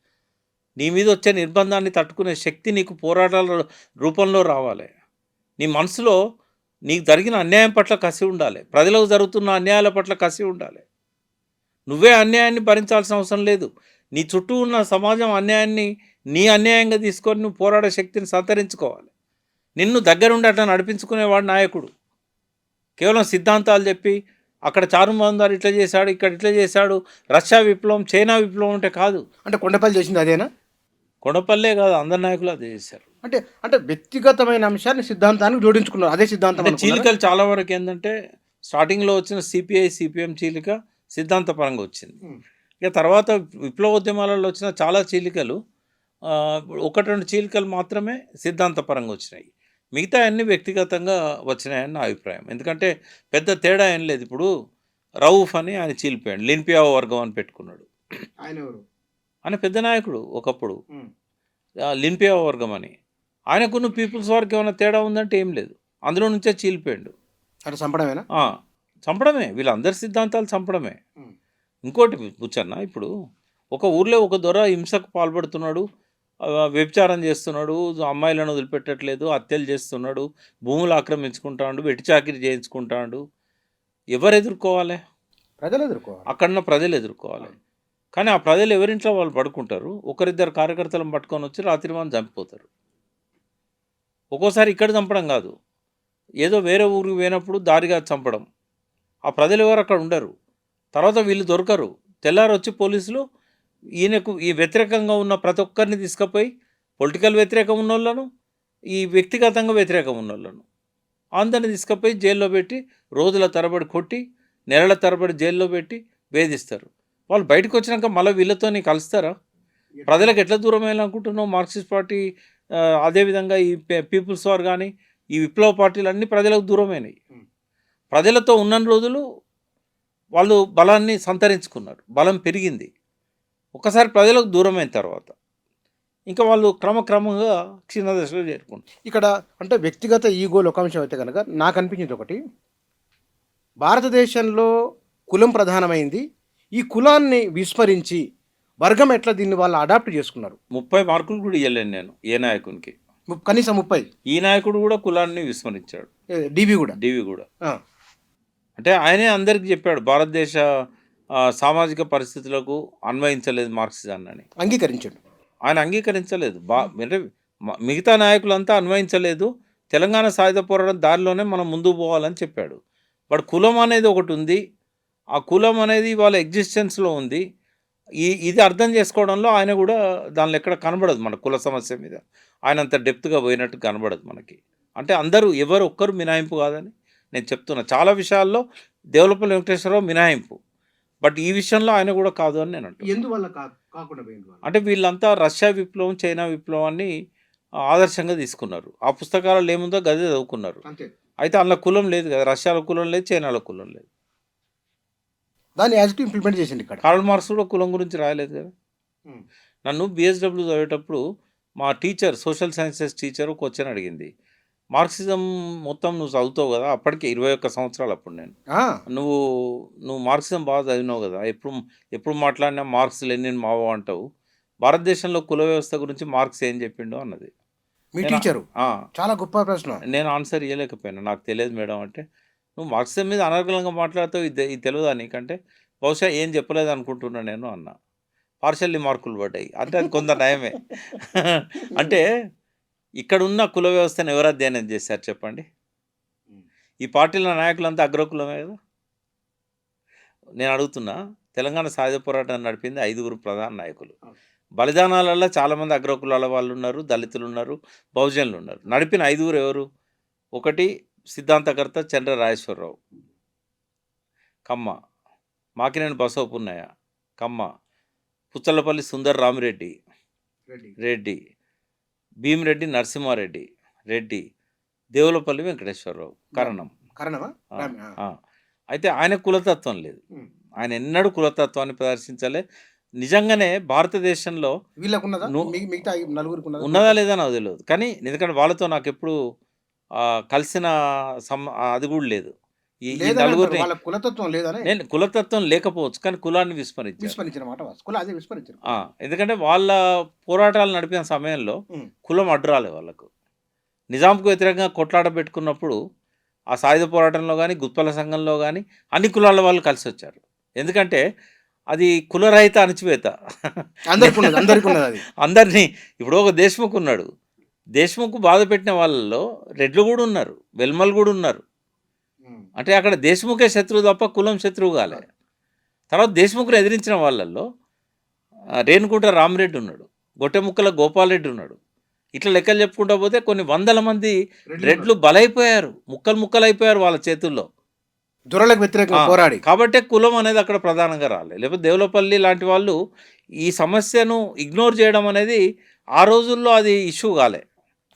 నీ మీద వచ్చే నిర్బంధాన్ని తట్టుకునే శక్తి నీకు పోరాటాల రూపంలో రావాలి. నీ మనసులో నీకు జరిగిన అన్యాయం పట్ల కసి ఉండాలి, ప్రజలకు జరుగుతున్న అన్యాయాల పట్ల కసి ఉండాలి. నువ్వే అన్యాయాన్ని భరించాల్సిన అవసరం లేదు. నీ చుట్టూ ఉన్న సమాజం అన్యాయాన్ని నీ అన్యాయంగా తీసుకొని నువ్వు పోరాడే శక్తిని సంతరించుకోవాలి. నిన్ను దగ్గరుండి అట్లా నడిపించుకునేవాడు నాయకుడు. కేవలం సిద్ధాంతాలు చెప్పి అక్కడ చారుమందారు ఇట్లా చేశాడు, ఇక్కడ ఇట్లా చేశాడు, రష్యా విప్లవం, చైనా విప్లవం అంటే కాదు. అంటే కొండపల్లి చేసింది అదేనా? కొండపల్లే కాదు, అందరి నాయకులు అదే చేశారు. అంటే అంటే వ్యక్తిగతమైన అంశాన్ని సిద్ధాంతానికి జోడించుకున్నారు. అదే సిద్ధాంతం అంటే అనుకున్నారా? చీలికలు చాలా వరకు ఏంటంటే స్టార్టింగ్లో వచ్చిన సిపిఐ సిపిఎం చీలిక సిద్ధాంతపరంగా వచ్చింది. హ్మ్. ఇక తర్వాత విప్లవోద్యమాలలో వచ్చిన చాలా చీలికలు ఆ, ఒకటి రెండు చీలికలు మాత్రమే సిద్ధాంతపరంగా వచ్చినాయి. మిగతా అన్ని వ్యక్తిగతంగా వచ్చినాయని నా అభిప్రాయం. ఎందుకంటే పెద్ద తేడా ఏం లేదు. ఇప్పుడు రౌఫ్ అని ఆయన చీలిపోయాడు, లిన్పియావో వర్గం అని పెట్టుకున్నాడు. ఆయన ఎవరు? ఆయన పెద్ద నాయకుడు ఒకప్పుడు, హ్మ్. లిన్పియావో వర్గం అని. ఆయనకున్న పీపుల్స్ వారికి ఏమైనా తేడా ఉందంటే ఏం లేదు, అందులో నుంచే చీలిపోయాడు. అంటే చంపడమేనా? ఆ, చంపడమే, వీళ్ళందరి సిద్ధాంతాలు చంపడమే. హ్మ్. ఇంకోటి బుచ్చన్న, ఇప్పుడు ఒక ఊర్లో ఒక దొర హింసకు పాల్పడుతున్నాడు, వ్యభిచారం చేస్తున్నాడు, అమ్మాయిలను వదిలిపెట్టట్లేదు, హత్యలు చేస్తున్నాడు, భూములు ఆక్రమించుకుంటాడు, వెట్టి చాకిరీ చేయించుకుంటాడు. ఎవరు ఎదుర్కోవాలి? ప్రజలు ఎదుర్కోవాలి. అక్కడున్న ప్రజలు ఎదుర్కోవాలి. కానీ ఆ ప్రజలు ఎవరింట్లో వాళ్ళు పడుకుంటారు, ఒకరిద్దరు కార్యకర్తలను పట్టుకొని వచ్చి రాత్రి వాళ్ళు చంపిపోతారు. ఒక్కోసారి ఇక్కడ చంపడం కాదు, ఏదో వేరే ఊరికి పోయినప్పుడు దారిగా చంపడం. ఆ ప్రజలు ఎవరు అక్కడ ఉండరు, తర్వాత వీళ్ళు దొరకరు. తెల్లారి వచ్చి పోలీసులు ఈయనకు ఈ వ్యతిరేకంగా ఉన్న ప్రతి ఒక్కరిని తీసుకుపోయి, పొలిటికల్ వ్యతిరేకం ఉన్నోళ్ళను, ఈ వ్యక్తిగతంగా వ్యతిరేకం ఉన్నోళ్ళను అందరిని తీసుకుపోయి జైల్లో పెట్టి రోజుల తరబడి కొట్టి, నెలల తరబడి జైల్లో పెట్టి వేధిస్తారు. వాళ్ళు బయటకు వచ్చినాక మళ్ళీ వీళ్ళతోని కలుస్తారా? ప్రజలకు ఎట్లా దూరం అయ్యాలనుకుంటున్నావు? మార్క్సిస్ట్ పార్టీ, అదేవిధంగా ఈ పీపుల్స్ వార్ కానీ, ఈ విప్లవ పార్టీలు అన్నీ ప్రజలకు దూరమైనవి. ప్రజలతో ఉన్న రోజులు వాళ్ళు బలాన్ని సంతరించుకున్నారు, బలం పెరిగింది. ఒక్కసారి ప్రజలకు దూరమైన తర్వాత ఇంకా వాళ్ళు క్రమక్రమంగా క్షీణ దశలో చేరుకుంటారు. ఇక్కడ అంటే వ్యక్తిగత ఈగోలు ఒక అంశం అయితే కనుక నాకు అనిపించింది ఒకటి, భారతదేశంలో కులం ప్రధానమైంది. ఈ కులాన్ని విస్మరించి వర్గం ఎట్లా దీన్ని వాళ్ళు అడాప్ట్ చేసుకున్నారు. 30 మార్కులు కూడా ఇవ్వలేను నేను ఏ నాయకునికి. కనీసం 30. ఈ నాయకుడు కూడా కులాన్ని విస్మరించాడు, డివి కూడా. డివి కూడా. ఆ, అంటే ఆయనే అందరికీ చెప్పాడు, భారతదేశ సామాజిక పరిస్థితులకు అన్వయించలేదు మార్క్సిజాన్ని అని. అంగీకరించాడు. ఆయన అంగీకరించలేదు. అంటే మిగతా నాయకులంతా అన్వయించలేదు. తెలంగాణ సాయుధ పోరాటం దారిలోనే మనం ముందుకు పోవాలని చెప్పాడు. బట్ కులం అనేది ఒకటి ఉంది, ఆ కులం అనేది వాళ్ళ ఎగ్జిస్టెన్స్లో ఉంది. ఇది అర్థం చేసుకోవడంలో ఆయన కూడా దానిలో ఎక్కడ కనబడదు. మన కుల సమస్య మీద ఆయన అంత డెప్త్గా పోయినట్టు కనబడదు మనకి. అంటే అందరూ ఎవరు ఒక్కరు మినహాయింపు కాదని నేను చెప్తున్నా. చాలా విషయాల్లో దేవులపల్లి వెంకటేశ్వరరావు మినహాయింపు, బట్ ఈ విషయంలో ఆయన కూడా కాదు అని నేను అంటున్నాను. ఎందువల్ల కాకుండా పోయింది? అంటే వీళ్ళంతా రష్యా విప్లవం, చైనా విప్లవాన్ని ఆదర్శంగా తీసుకున్నారు. ఆ పుస్తకాలలో ఏముందో గదే చదువుకున్నారు. అంతే. అయితే అందులో కులం లేదు కదా, రష్యాలో కులం లేదు, చైనాలో కులం లేదు. దాన్ని యాజ్ టు ఇంప్లిమెంట్ చేసింది ఇక్కడ. కార్ల్ మార్క్స్ కూడా కులం గురించి రాయలేదు కదా. నన్ను బిఎస్డబ్ల్యూ చదివేటప్పుడు మా teacher, social sciences teacher question అడిగింది, మార్క్సిజం మొత్తం నువ్వు చదువుతావు కదా, అప్పటికే 21 సంవత్సరాలు అప్పుడు నేను, నువ్వు మార్క్సిజం బాగా చదివినావు కదా, ఎప్పుడు మాట్లాడినా మార్క్స్, లెనిన్, మావో అంటావు, భారతదేశంలో కుల వ్యవస్థ గురించి మార్క్స్ ఏం చెప్పిండు అన్నది. మీ టీచరు చాలా గొప్ప ప్రశ్న. నేను ఆన్సర్ ఇవ్వలేకపోయినా, నాకు తెలియదు మేడం అంటే. నువ్వు మార్క్సిజం మీద అనర్గళంగా మాట్లాడుతావు, ఇది తెలియదా నీకంటే? బహుశా ఏం చెప్పలేదు అనుకుంటున్నా నేను అన్నా. పార్షల్లీ మార్కులు పడ్డాయి అంటే అది కొంత నయమే. అంటే ఇక్కడున్న కుల వ్యవస్థను ఎవరు అధ్యయనం చేశారు చెప్పండి? ఈ పార్టీల నాయకులంతా అగ్రకులమే కదా. నేను అడుగుతున్నా, తెలంగాణ సాయుధ పోరాటాన్ని నడిపింది 5 ప్రధాన నాయకులు. బలిదానాలలో చాలామంది అగ్రకులాల వాళ్ళు ఉన్నారు, దళితులు ఉన్నారు, బహుజనులు ఉన్నారు. నడిపిన 5 ఎవరు? ఒకటి సిద్ధాంతకర్త చంద్ర రాజేశ్వరరావు, కమ్మ. మాకినేని బసవపున్నయ్య, కమ్మ. పుచ్చలపల్లి సుందర్ రామిరెడ్డి, రెడ్డి. భీమిరెడ్డి నరసింహారెడ్డి, రెడ్డి. దేవులపల్లి వెంకటేశ్వరరావు, కరణం. అయితే ఆయన కులతత్వం లేదు, ఆయన ఎన్నడూ కులతత్వాన్ని ప్రదర్శించలే. నిజంగానే భారతదేశంలో ఉన్నదా లేదా నాకు తెలియదు, కానీ ఎందుకంటే వాళ్ళతో నాకు ఎప్పుడు కలిసిన అది కూడా లేదు. ఈ నలుగురిని నేను కులతత్వం లేకపోవచ్చు, కానీ కులాన్ని విస్మరించారు. ఎందుకంటే వాళ్ళ పోరాటాలు నడిపిన సమయంలో కులం అడ్డురాలే వాళ్ళకు. నిజాంకు వ్యతిరేకంగా కొట్లాట పెట్టుకున్నప్పుడు ఆ సాయుధ పోరాటంలో కానీ, గుత్పల సంఘంలో కానీ అన్ని కులాల వాళ్ళు కలిసి వచ్చారు. ఎందుకంటే అది కులరహిత అణచివేత. అందరినీ ఇప్పుడు ఒక దేశ్ముఖ్ ఉన్నాడు, దేశ్ముఖ్ బాధ పెట్టిన వాళ్ళలో రెడ్లు కూడా ఉన్నారు, వెల్మలు కూడా ఉన్నారు. అంటే అక్కడ దేశ్ముఖే శత్రువు తప్ప కులం శత్రువు కాలే. తర్వాత దేశ్ముఖ్ని ఎదిరించిన వాళ్ళల్లో రేణుగుంట రామిరెడ్డి ఉన్నాడు, గొట్టెముక్కల గోపాలరెడ్డి ఉన్నాడు. ఇట్లా లెక్కలు చెప్పుకుంటా పోతే కొన్ని వందల మంది రెడ్లు రెడ్లు బలైపోయారు, ముక్కలు ముక్కలు అయిపోయారు వాళ్ళ చేతుల్లో. దొరలకు వ్యతిరేకంగా పోరాడి కాబట్టే కులం అనేది అక్కడ ప్రధానంగా రాలేదు. లేకపోతే దేవులపల్లి లాంటి వాళ్ళు ఈ సమస్యను ఇగ్నోర్ చేయడం అనేది ఆ రోజుల్లో అది ఇష్యూ కాలే.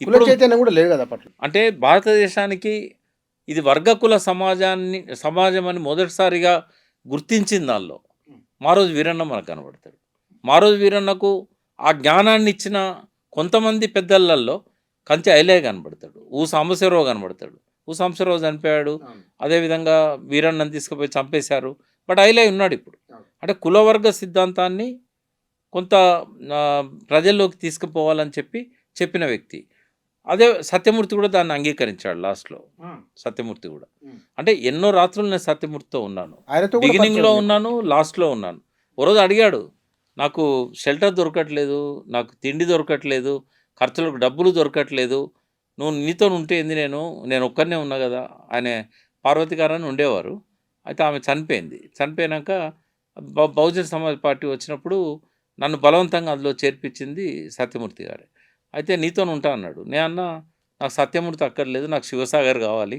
కుల ఇప్పుడు చైతన్యం కూడా లేదు కదా అప్పట్లో. అంటే భారతదేశానికి ఇది వర్గకుల సమాజం అని మొదటిసారిగా గుర్తించింది దానిలో మారోజు వీరన్న మనకు కనబడతాడు. మారోజు వీరన్నకు ఆ జ్ఞానాన్ని ఇచ్చిన కొంతమంది పెద్దలలో కంచె ఐలయ్య కనబడతాడు, సాంబశివరావు కనబడతాడు. సాంబశివరావు చనిపోయాడు, అదేవిధంగా వీరన్నను తీసుకుపోయి చంపేశారు. బట్ ఐలయ్య ఉన్నాడు ఇప్పుడు. అంటే కులవర్గ సిద్ధాంతాన్ని కొంత ప్రజల్లోకి తీసుకుపోవాలని చెప్పిన వ్యక్తి. అదే సత్యమూర్తి కూడా దాన్ని అంగీకరించాడు లాస్ట్లో. సత్యమూర్తి కూడా అంటే ఎన్నో రాత్రులు నేను సత్యమూర్తితో ఉన్నాను, ఆయనతో కూడా బిగినింగ్లో పరిచయం ఉన్నాను, లాస్ట్లో ఉన్నాను. ఓ రోజు అడిగాడు, నాకు షెల్టర్ దొరకట్లేదు, నాకు తిండి దొరకట్లేదు, ఖర్చులకు డబ్బులు దొరకట్లేదు, నువ్వు నీతో ఉంటే ఏంది, నేను ఒక్కరినే ఉన్నా కదా. ఆయన పార్వతి గారు అని ఉండేవారు. అయితే ఆమె చనిపోయింది. చనిపోయాక బహుజన సమాజ్ పార్టీ వచ్చినప్పుడు నన్ను బలవంతంగా అందులో చేర్పించింది సత్యమూర్తి గారే. అయితే నీతో ఉంటా అన్నాడు. నేను అన్నా, నాకు సత్యమూర్తి అక్కర్లేదు, నాకు శివసాగర్ కావాలి.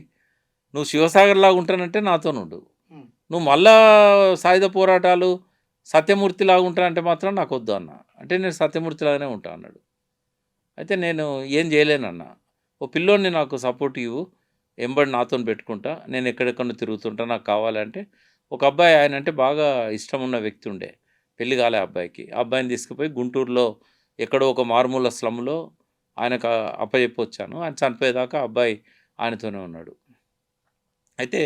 నువ్వు శివసాగర్ లాగా ఉంటానంటే నాతో ఉండు, నువ్వు మళ్ళా సాయుధ పోరాటాలు సత్యమూర్తిలాగా ఉంటానంటే మాత్రం నాకు వద్దు అన్న. అంటే నేను సత్యమూర్తిలాగానే ఉంటా అన్నాడు. అయితే నేను ఏం చేయలేనన్నా, ఓ పిల్లోడిని నాకు సపోర్ట్ ఇవ్వు, ఎంబడి నాతో పెట్టుకుంటా, నేను ఎక్కడెక్కడ తిరుగుతుంటా, నాకు కావాలంటే ఒక అబ్బాయి, ఆయన అంటే బాగా ఇష్టం ఉన్న వ్యక్తి ఉండే, పెళ్లి కాలే అబ్బాయికి. ఆ అబ్బాయిని తీసుకుపోయి గుంటూరులో ఎక్కడో ఒక మారుమూల స్లమ్లో ఆయనకు అప్పచెప్పొచ్చాను. ఆయన చనిపోయేదాకా అబ్బాయి ఆయనతోనే ఉన్నాడు. అయితే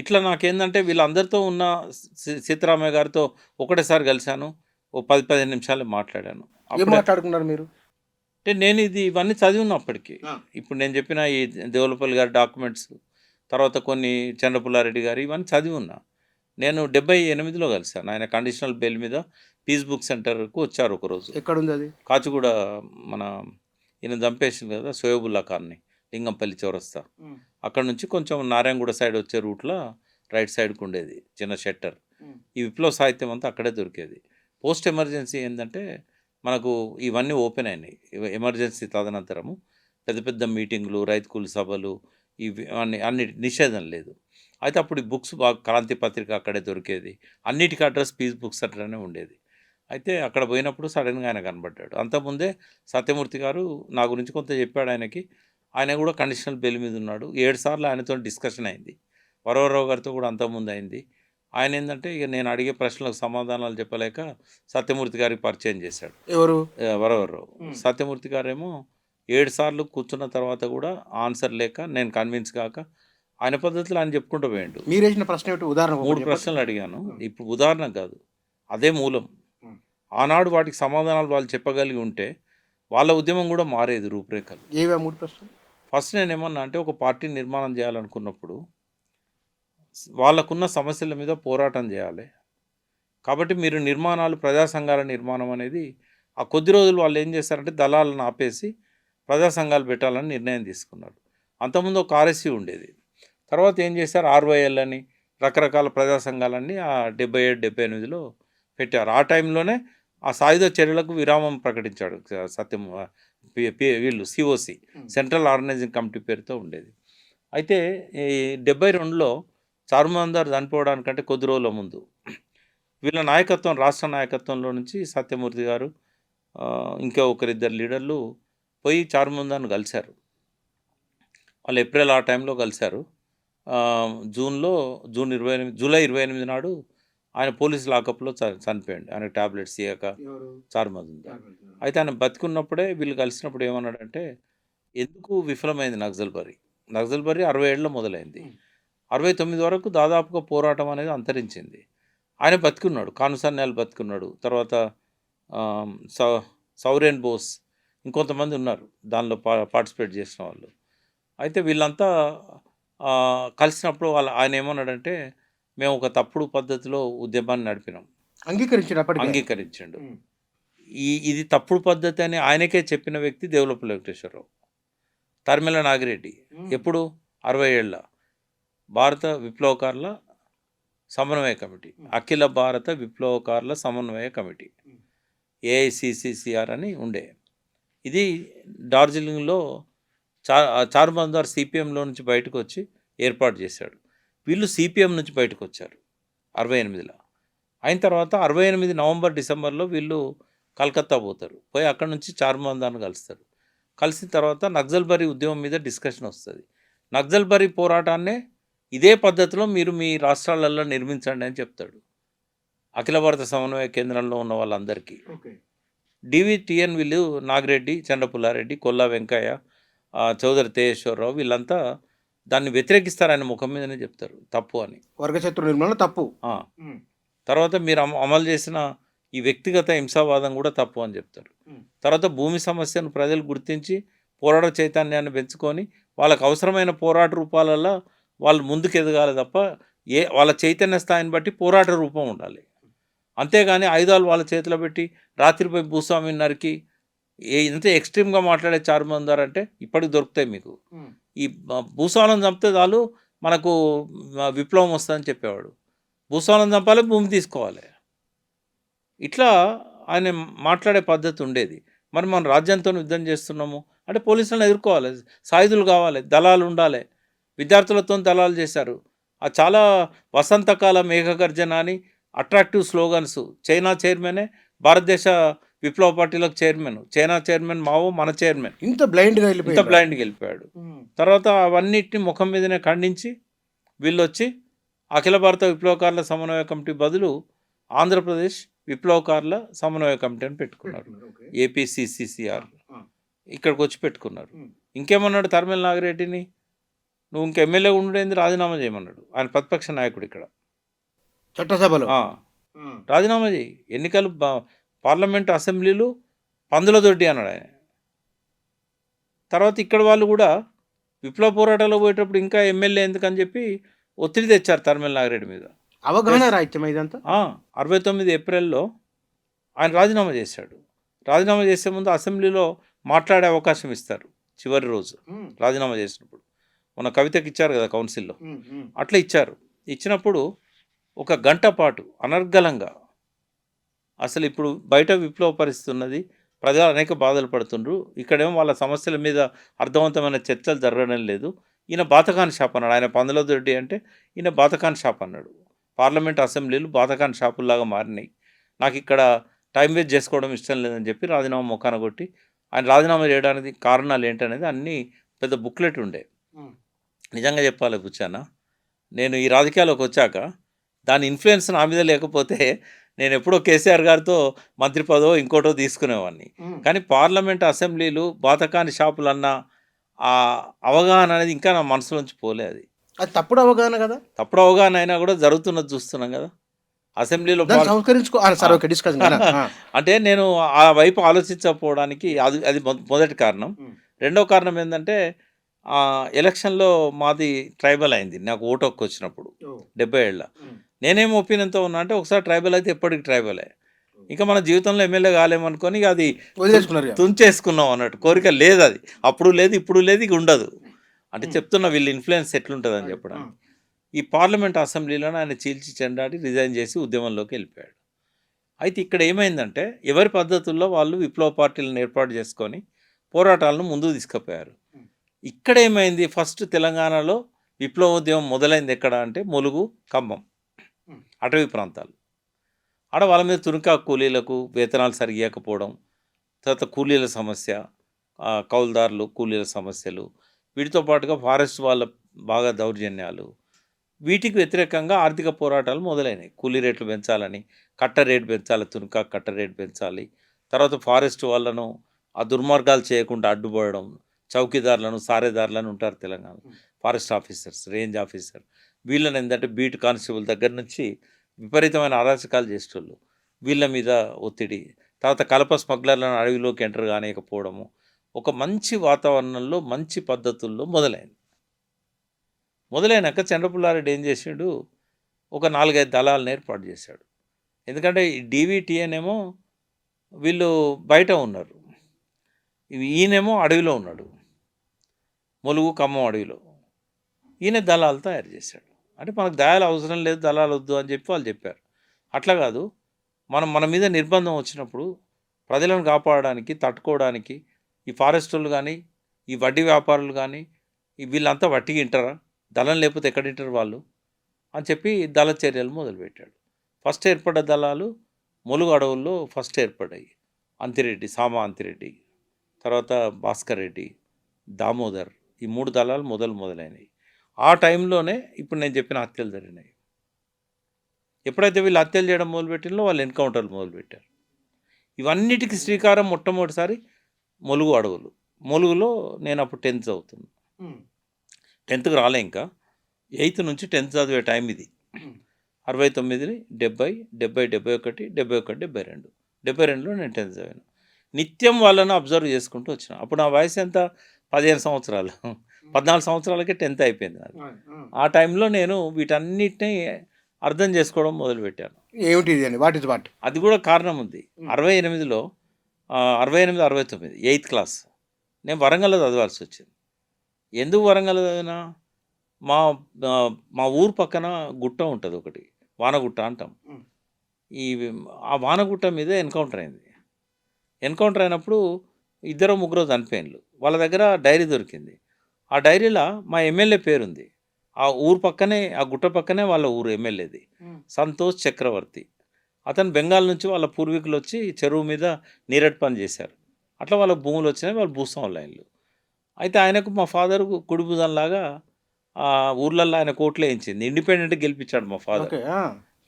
ఇట్లా నాకేందంటే వీళ్ళందరితో ఉన్న సీతారామయ్య గారితో ఒకటేసారి కలిశాను, ఓ 10-15 నిమిషాలు మాట్లాడాను. ఏం అప్పుడే మాట్లాడుకున్నారు మీరు? అంటే నేను ఇవన్నీ చదివి ఉన్నా అప్పటికి. ఇప్పుడు నేను చెప్పిన ఈ దేవులపల్లి గారి డాక్యుమెంట్స్, తర్వాత కొన్ని చంద్రపుల్లారెడ్డి గారు, ఇవన్నీ చదివి ఉన్నా. నేను 78లో కలిశాను. ఆయన కండిషనల్ బెయిల్ మీద పీస్ బుక్ సెంటర్కు వచ్చారు ఒకరోజు. ఎక్కడుంది అది? కాచిగూడ, మన ఈయన చంపేసింది కదా సోయబుల్లా ఖాన్ని, లింగంపల్లి చౌరస్తా, అక్కడ నుంచి కొంచెం నారాయణగూడ సైడ్ వచ్చే రూట్లో రైట్ సైడ్కి ఉండేది చిన్న షట్టర్. ఈ విప్లవ సాహిత్యం అంతా అక్కడే దొరికేది. పోస్ట్ ఎమర్జెన్సీ ఏంటంటే మనకు ఇవన్నీ ఓపెన్ అయినాయి. ఎమర్జెన్సీ తదనంతరము పెద్ద పెద్ద మీటింగులు, రైతు కూలి సభలు, ఇవి అన్ని నిషేధం లేదు. అయితే అప్పుడు ఈ బుక్స్ బాగా, క్రాంతి పత్రిక అక్కడే దొరికేది, అన్నిటికీ అడ్రస్ పీస్ బుక్స్ అట్లనే ఉండేది. అయితే అక్కడ పోయినప్పుడు సడన్గా ఆయన కనబడ్డాడు. అంతకుముందే సత్యమూర్తి గారు నా గురించి కొంత చెప్పాడు ఆయనకి. ఆయన కూడా కండిషనల్ బెయిల్ మీద ఉన్నాడు. 7 సార్లు ఆయనతో డిస్కషన్ అయింది. వరవరరావు గారితో కూడా అంతకుముందు అయింది. ఆయన ఏంటంటే ఇక నేను అడిగే ప్రశ్నలకు సమాధానాలు చెప్పలేక సత్యమూర్తి గారికి పరిచయం చేశాడు. ఎవరు? వరవరరావు. సత్యమూర్తి గారేమో 7 సార్లు కూర్చున్న తర్వాత కూడా ఆన్సర్ లేక, నేను కన్విన్స్ కాక, ఆయన పద్ధతిలో ఆయన చెప్పుకుంటూ పోయాడు. మీరు వేసిన ప్రశ్న ఏమిటి? ఉదాహరణ 3 ప్రశ్నలు అడిగాను. ఇప్పుడు ఉదాహరణ కాదు, అదే మూలం. ఆనాడు వాటికి సమాధానాలు వాళ్ళు చెప్పగలిగి ఉంటే వాళ్ళ ఉద్యమం కూడా మారేది రూపురేఖలు. ఏవే 3 ప్రశ్నలు? ఫస్ట్ నేను ఏమన్నా అంటే, ఒక పార్టీని నిర్మాణం చేయాలనుకున్నప్పుడు వాళ్ళకున్న సమస్యల మీద పోరాటం చేయాలి. కాబట్టి మీరు నిర్మాణాలు, ప్రజా సంఘాల నిర్మాణం అనేది ఆ కొద్ది రోజులు వాళ్ళు ఏం చేశారంటే దళాలను ఆపేసి ప్రజా సంఘాలు పెట్టాలని నిర్ణయం తీసుకున్నారు. అంతకుముందు ఒక ఆర్ఎస్సీ ఉండేది. తర్వాత ఏం చేశారు, ఆర్వైఎల్ అని రకరకాల ప్రజా సంఘాలన్నీ ఆ 77-78లో పెట్టారు. ఆ టైంలోనే ఆ సాయుధ చర్యలకు విరామం ప్రకటించాడు సత్యం. వీళ్ళు సిఓసి, సెంట్రల్ ఆర్గనైజింగ్ కమిటీ పేరుతో ఉండేది. అయితే ఈ 72లో చారుమందర్ చనిపోవడానికంటే కొద్ది రోజుల ముందు వీళ్ళ నాయకత్వం, రాష్ట్ర నాయకత్వంలో నుంచి సత్యమూర్తి గారు ఇంకా ఒకరిద్దరు లీడర్లు పోయి చారుమందర్ను కలిశారు. వాళ్ళు ఏప్రిల్ ఆ టైంలో కలిశారు. జూలై 28 నాడు ఆయన పోలీస్ లాకప్లో చనిపోయాడు. ఆయన టాబ్లెట్స్ ఇయ్యక చారుమందర్. అయితే ఆయన బతికున్నప్పుడే వీళ్ళు కలిసినప్పుడు ఏమన్నాడంటే, ఎందుకు విఫలమైంది నక్సల్బరీ 67లో మొదలైంది, 69 వరకు దాదాపుగా పోరాటం అనేది అంతరించింది. ఆయన బతికున్నాడు, కానుసన్యాలు బతికున్నాడు. తర్వాత సౌరేన్ బోస్, ఇంకొంతమంది ఉన్నారు దానిలో పార్టిసిపేట్ చేసిన వాళ్ళు. అయితే వీళ్ళంతా కలిసినప్పుడు ఆయన ఏమన్నాడంటే, మేము ఒక తప్పుడు పద్ధతిలో ఉద్యమాన్ని నడిపినాం. అంగీకరించాడు. ఇది తప్పుడు పద్ధతి అని ఆయనకే చెప్పిన వ్యక్తి దేవులపల్లి వెంకటేశ్వరరావు. తరిమెల నాగిరెడ్డి ఎప్పుడు 67 భారత విప్లవకారుల సమన్వయ కమిటీ, అఖిల భారత విప్లవకారుల సమన్వయ కమిటీ. ఏఐసిసిసిఆర్ అని ఉండే. ఇది డార్జిలింగ్‌లో చార్మజార్ సిపిఎంలో నుంచి బయటకు వచ్చి ఏర్పాటు చేశాడు. వీళ్ళు సిపిఎం నుంచి బయటకొచ్చారు 68లో. అయిన తర్వాత 68 నవంబర్, డిసెంబర్‌లో వీళ్ళు కలకత్తా పోతారు. పోయి అక్కడి నుంచి చార్మజార్‌ని కలుస్తారు. కలిసిన తర్వాత నక్సల్బరీ ఉద్యమం మీద డిస్కషన్ వస్తది. నక్సల్బరీ పోరాటాన్నే ఇదే పద్ధతిలో మీరు మీ రాష్ట్రాలలో నిర్మించండి అని చెప్తాడు. అఖిల భారత సమన్వయ కేంద్రంలో ఉన్న వాళ్ళందరికీ. ఓకే. డివిటిఎన్ వీళ్ళు నాగిరెడ్డి, చంద్రపుల్లారెడ్డి, కొల్లా వెంకయ్య, చౌదరి తేజేశ్వరరావు వీళ్ళంతా దాన్ని వ్యతిరేకిస్తారు, ఆయన ముఖం మీదనే చెప్తారు తప్పు అని. వర్గశత్రు నిర్మూలన తప్పు. ఆ, తర్వాత మీరు అమలు చేసిన ఈ వ్యక్తిగత హింసావాదం కూడా తప్పు అని చెప్తారు. తర్వాత భూమి సమస్యను ప్రజలు గుర్తించి పోరాట చైతన్యాన్ని పెంచుకొని వాళ్ళకు అవసరమైన పోరాట రూపాలలో వాళ్ళు ముందుకు ఎదగాలి తప్ప వాళ్ళ చైతన్య స్థాయిని బట్టి పోరాట రూపం ఉండాలి. అంతేగాని ఆయుధాలు వాళ్ళ చేతిలో పెట్టి రాత్రిపై భూస్వామిని నరికి ఎంత ఎక్స్ట్రీమ్గా మాట్లాడే చార్మజార్ అంటే ఇప్పటికి దొరుకుతాయి మీకు. ఈ భూస్వాలను చంపితే చాలు మనకు విప్లవం వస్తుందని చెప్పేవాడు. భూస్వాలను చంపాలి, భూమి తీసుకోవాలి. ఇట్లా ఆయన మాట్లాడే పద్ధతి ఉండేది. మరి మనం రాజ్యంతో యుద్ధం చేస్తున్నాము అంటే పోలీసులను ఎదుర్కోవాలి, సాయుధులు కావాలి, దళాలు ఉండాలి. విద్యార్థులతో దళాలు చేశారు. చాలా వసంతకాల మేఘగర్జన అని అట్రాక్టివ్ స్లోగన్స్. చైనా చైర్మనే భారతదేశ విప్లవ పార్టీలకు చైర్మన్, చైనా చైర్మన్ మావో, మన చైర్మన్. ఇంత బ్లైండ్గా వెళ్ళిపోయాడు. తర్వాత అవన్నిటిని ముఖం మీదనే ఖండించి వీళ్ళు వచ్చి అఖిల భారత విప్లవకారుల సమన్వయ కమిటీ బదులు ఆంధ్రప్రదేశ్ విప్లవకారుల సమన్వయ కమిటీ అని పెట్టుకున్నారు. ఏపీసీసీసీఆర్ ఇక్కడికి వచ్చి పెట్టుకున్నారు. ఇంకేమన్నాడు తరిమెల నాగిరెడ్డిని, నువ్వు ఇంక ఎమ్మెల్యే ఉండేది రాజీనామా చేయమన్నాడు. ఆయన ప్రతిపక్ష నాయకుడు ఇక్కడ చట్టసభలో. రాజీనామా చేయి, ఎన్నికలు పార్లమెంటు అసెంబ్లీలు పందుల దొడ్డి అన్నాడు ఆయన. తర్వాత ఇక్కడ వాళ్ళు కూడా విప్లవ పోరాటాలకు పోయేటప్పుడు ఇంకా ఎమ్మెల్యే ఎందుకని చెప్పి ఒత్తిడి తెచ్చారు తరిమెల నాగిరెడ్డి మీద. అవగాహన రాహిత్యం ఇదంతా. 69 ఏప్రిల్లో ఆయన రాజీనామా చేశాడు. రాజీనామా చేసే ముందు అసెంబ్లీలో మాట్లాడే అవకాశం ఇస్తారు చివరి రోజు రాజీనామా చేసినప్పుడు. మన కవితకి ఇచ్చారు కదా కౌన్సిల్లో, అట్లా ఇచ్చారు. ఇచ్చినప్పుడు ఒక గంట పాటు అనర్గళంగా, అసలు ఇప్పుడు బయట విప్లవ పరిస్థితి ఉన్నది, ప్రజలు అనేక బాధలు పడుతుండ్రు, ఇక్కడేమో వాళ్ళ సమస్యల మీద అర్థవంతమైన చర్చలు జరగడం లేదు, ఈయన బాతకాన్ షాప్ అన్నాడు. ఆయన పందులదొడ్డి అంటే ఈయన బాతకాన్ షాప్ అన్నాడు. పార్లమెంట్ అసెంబ్లీలు బాతకాన్ షాపుల్లాగా మారినాయి, నాకు ఇక్కడ టైం వేస్ట్ చేసుకోవడం ఇష్టం లేదని చెప్పి రాజీనామా మొక్కాన కొట్టి, ఆయన రాజీనామా చేయడానికి కారణాలు ఏంటనేది అన్నీ పెద్ద బుక్లెట్ ఉండే. నిజంగా చెప్పాలి కూర్చానా, నేను ఈ రాజకీయాల్లోకి వచ్చాక దాని ఇన్ఫ్లుయెన్స్ నా మీద లేకపోతే నేను ఎప్పుడో కేసీఆర్ గారితో మంత్రి పదవో ఇంకోటో తీసుకునేవాడిని. కానీ పార్లమెంట్ అసెంబ్లీలు బాతకాని షాపులన్న ఆ అవగాహన అనేది ఇంకా నా మనసులోంచి పోలే. అది తప్పుడు అవగాహన కదా. తప్పుడు అవగాహన అయినా కూడా జరుగుతున్నది చూస్తున్నాం కదా అసెంబ్లీలో. అంటే నేను ఆ వైపు ఆలోచించకపోవడానికి అది మొదటి కారణం. రెండో కారణం ఏంటంటే ఎలక్షన్లో మాది ట్రైబల్ అయింది, నాకు ఓటు హక్కు వచ్చినప్పుడు 70 ఏళ్ళ. నేనేం ఒపీనియన్తో ఉన్నా అంటే ఒకసారి ట్రైబల్ అయితే ఎప్పటికి ట్రైబలే, ఇంకా మన జీవితంలో ఎమ్మెల్యే కాలేమనుకొని అది తుంచేసుకున్నాం అన్నట్టు. కోరిక లేదు, అది అప్పుడు లేదు, ఇప్పుడు లేదు, ఇక ఉండదు. అంటే చెప్తున్నా వీళ్ళు ఇన్ఫ్లుయెన్స్ ఎట్లుంటుంది అని చెప్పడానికి. ఈ పార్లమెంట్ అసెంబ్లీలో ఆయన చీల్చి చెండాడి రిజైన్ చేసి ఉద్యమంలోకి వెళ్ళిపోయాడు. అయితే ఇక్కడ ఏమైందంటే ఎవరి పద్ధతుల్లో వాళ్ళు విప్లవ పార్టీలను ఏర్పాటు చేసుకొని పోరాటాలను ముందుకు తీసుకుపోయారు. ఇక్కడ ఏమైంది, ఫస్ట్ తెలంగాణలో విప్లవోద్యమం మొదలైంది ఎక్కడ అంటే ములుగు, ఖమ్మం అటవీ ప్రాంతాలు. ఆడ వాళ్ళ మీద తునికా కూలీలకు వేతనాలు సరిగకపోవడం, తర్వాత కూలీల సమస్య, కౌలుదారులు కూలీల సమస్యలు, వీటితో పాటుగా ఫారెస్ట్ వాళ్ళ బాగా దౌర్జన్యాలు, వీటికి వ్యతిరేకంగా ఆర్థిక పోరాటాలు మొదలైనవి. కూలీ రేట్లు పెంచాలని, కట్ట రేటు పెంచాలి, తునికా కట్ట రేటు పెంచాలి. తర్వాత ఫారెస్ట్ వాళ్ళను ఆ దుర్మార్గాలు చేయకుండా అడ్డుపడడం, చౌకీదారులను, సారేదారులను ఉంటారు Telangana, forest officers, range officer, వీళ్ళని ఏంటంటే బీట్ కానిస్టేబుల్ దగ్గర నుంచి విపరీతమైన అరాచకాలు చేసేటోళ్ళు, వీళ్ళ మీద ఒత్తిడి. తర్వాత కలప స్మగ్లర్లను అడవిలోకి ఎంటర్ కానియకపోవడము, ఒక మంచి వాతావరణంలో మంచి పద్ధతుల్లో మొదలైనాక చంద్రపుల్లారెడ్డి ఏం చేసాడు, ఒక 4-5 దళాలను ఏర్పాటు చేశాడు. ఎందుకంటే ఈ డివిటిఎనేమో వీళ్ళు బయట ఉన్నారు, ఈయనేమో అడవిలో ఉన్నాడు, ములుగు ఖమ్మం అడవిలో. ఈయన దళాలు తయారు చేశాడు. అంటే మనకు దళాలు అవసరం లేదు, దళాలు వద్దు అని చెప్పి వాళ్ళు చెప్పారు. అట్లా కాదు, మన మీద నిర్బంధం వచ్చినప్పుడు ప్రజలను కాపాడడానికి, తట్టుకోవడానికి ఈ ఫారెస్టోళ్ళు గానీ, ఈ వడ్డీ వ్యాపారులు గానీ, వీళ్ళంతా వట్టిగా ఇంటరా? దళం లేకపోతే ఎక్కడ ఇంటరు వాళ్ళు? అని చెప్పి దళ చర్యలు మొదలుపెట్టాడు. ఫస్ట్ ఏర్పడ్డ దళాలు ములుగు అడవుల్లో ఫస్ట్ ఏర్పడ్డాయి. అంతిరెడ్డి, సామా అంతిరెడ్డి, తర్వాత భాస్కర్ రెడ్డి, దామోదర్, ఈ 3 దళాలు మొదలైనయి. ఆ టైంలోనే ఇప్పుడు నేను చెప్పిన హత్యలు జరిగినాయి. ఎప్పుడైతే వీళ్ళు హత్యలు చేయడం మొదలుపెట్టినో వాళ్ళు ఎన్కౌంటర్లు మొదలుపెట్టారు. ఇవన్నిటికి శ్రీకారం మొట్టమొదటిసారి ములుగు అడవులు. ములుగులో నేను అప్పుడు 10th చదువుతున్నా. 10థ్‌కి రాలే ఇంకా. 8th నుంచి 10th చదివే టైం ఇది. 69, 70, 70, 71, 71, 72. 72లో నేను 10th చదివాను. నిత్యం వాళ్ళని అబ్జర్వ్ చేసుకుంటూ వచ్చిన. అప్పుడు నా వయసు ఎంత? 15 సంవత్సరాలు. 14 సంవత్సరాలకే 10th అయిపోయింది నాది. ఆ టైంలో నేను వీటన్నిటిని అర్థం చేసుకోవడం మొదలుపెట్టాను. ఏమిటిది అని? What is what? అది కూడా కారణం ఉంది. 68లో 68, 69 8th క్లాస్ నేను వరంగల్‌లో చదవాల్సి వచ్చింది. ఎందుకు వరంగల్‌లో చదివినా? మా మా ఊరు పక్కన గుట్ట ఉంటుంది ఒకటి, వానగుట్ట అంటాం. ఈ ఆ వానగుట్ట మీద ఎన్కౌంటర్ అయింది. ఎన్కౌంటర్ అయినప్పుడు ఇద్దరో ముగ్గురో చనిపోయిండ్రు. వాళ్ళ దగ్గర డైరీ దొరికింది. ఆ డైరీలో మా ఎమ్మెల్యే పేరుంది. ఆ ఊరు పక్కనే, ఆ గుట్ట పక్కనే వాళ్ళ ఊరు ఎమ్మెల్యేది. సంతోష్ చక్రవర్తి. అతను బెంగాల్ నుంచి వాళ్ళ పూర్వీకులు వచ్చి చెరువు మీద నీరటి పని చేశారు. అట్లా వాళ్ళకి భూములు వచ్చినాయి. వాళ్ళు భూస్వాములు అయ్యిండ్రు. అయితే ఆయనకు మా ఫాదర్ కుడి భుజంలాగా ఊర్లల్లో ఆయన కోట్లు వేయించింది. ఇండిపెండెంట్గా గెలిపించాడు మా ఫాదర్. ఓకే.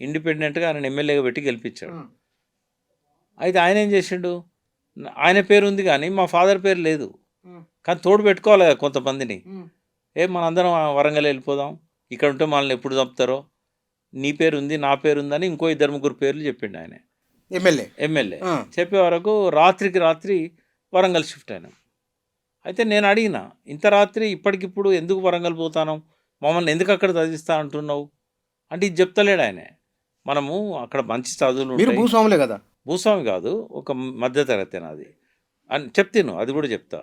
ఇండిపెండెంట్గా ఆయన ఎమ్మెల్యేగా పెట్టి గెలిపించాడు. అయితే ఆయన ఏం చేసిండు? ఆయన పేరు ఉంది కానీ మా ఫాదర్ పేరు లేదు. కానీ తోడు పెట్టుకోవాలి కదా కొంతమందిని. మనందరం వరంగల్ వెళ్ళిపోదాం, ఇక్కడ ఉంటే మనల్ని ఎప్పుడు చంపుతారో, నీ పేరు ఉంది, నా పేరు ఉందని ఇంకో 2-3 పేర్లు చెప్పిండు ఆయన. ఎమ్మెల్యే చెప్పే వరకు రాత్రికి రాత్రి వరంగల్ షిఫ్ట్ అయినాం. అయితే నేను అడిగిన, ఇంత రాత్రి ఇప్పటికిప్పుడు ఎందుకు వరంగల్ పోతాను, మమ్మల్ని ఎందుకు అక్కడ చదివిస్తా అంటున్నావు అంటే ఇది చెప్తలేడు ఆయన. మనము అక్కడ మంచి చదువులు మీరు ఉంటాయి. భూస్వాములే కదా? భూస్వామి కాదు, ఒక మధ్యతరగతి నాది అని చెప్తాను. అది కూడా చెప్తా.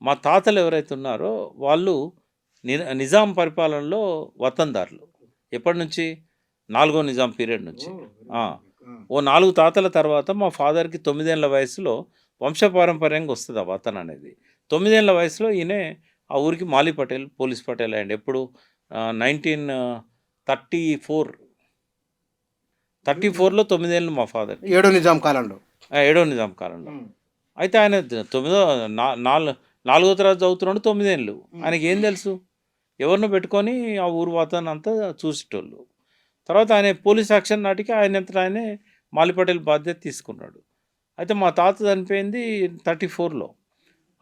మా తాతలు ఎవరైతే ఉన్నారో వాళ్ళు నిజాం పరిపాలనలో వతందారులు. ఎప్పటి నుంచి? 4వ నిజాం పీరియడ్ నుంచి. ఓ 4 తాతల తర్వాత మా ఫాదర్కి 9 ఏళ్ల వయసులో వంశపారంపర్యంగా వస్తుంది ఆ వతన్ అనేది. 9 ఏళ్ల వయసులో ఈయనే ఆ ఊరికి మాలి పటేల్, పోలీస్ పటేల్ అయ్యండి. ఎప్పుడు 1934లో 9 ఏళ్ళు మా ఫాదర్. 7వ నిజాం కాలంలో. 7వ నిజాం కాలంలో. అయితే ఆయన 4వ తరగతి చదువుతున్నాడు, 9 ఏళ్ళు. ఆయనకి ఏం తెలుసు? ఎవరినో పెట్టుకొని ఆ ఊరు వాతావరణం అంతా చూసేటోళ్ళు. తర్వాత ఆయన పోలీస్ యాక్షన్ నాటికి ఆయనంతటా ఆయనే మాలి పటేల్ బాధ్యత తీసుకున్నాడు. అయితే మా తాత చనిపోయింది 34లో.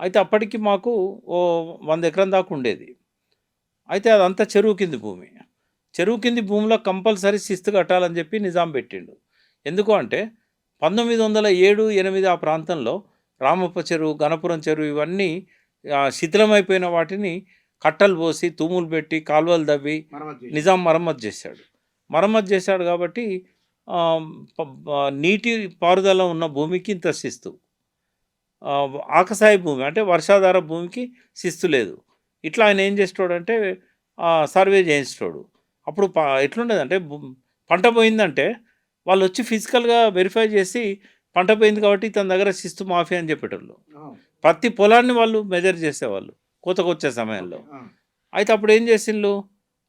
అయితే అప్పటికి మాకు ఓ 100 ఎకరం దాకా ఉండేది. అయితే అదంతా చెరువు కింది భూమి. చెరువు కింది భూమిలో కంపల్సరీ శిస్తు కట్టాలని చెప్పి నిజాం పెట్టిండు. ఎందుకు అంటే 1907, 8 ఆ ప్రాంతంలో రామప్ప చెరువు, గణపురం చెరువు ఇవన్నీ శిథిలమైపోయిన వాటిని కట్టలు పోసి, తూములు పెట్టి, కాలువలు తవ్వి నిజాం మరమ్మతు చేశాడు కాబట్టి నీటి పారుదల ఉన్న భూమికి ఇంత శిస్తు, ఆకసాయి భూమి అంటే వర్షాధార భూమికి శిస్తు లేదు. ఇట్లా ఆయన ఏం చేస్తాడంటే సర్వే చేయించాడు. అప్పుడు ఎట్లుండేదంటే పంట పోయిందంటే వాళ్ళు వచ్చి ఫిజికల్గా వెరిఫై చేసి పంట పోయింది కాబట్టి తన దగ్గర శిస్తు మాఫీ అని చెప్పేటోళ్ళు. ప్రతి పొలాన్ని వాళ్ళు మెజర్ చేసేవాళ్ళు కోతకొచ్చే సమయంలో. అయితే అప్పుడు ఏం చేసిండ్రు?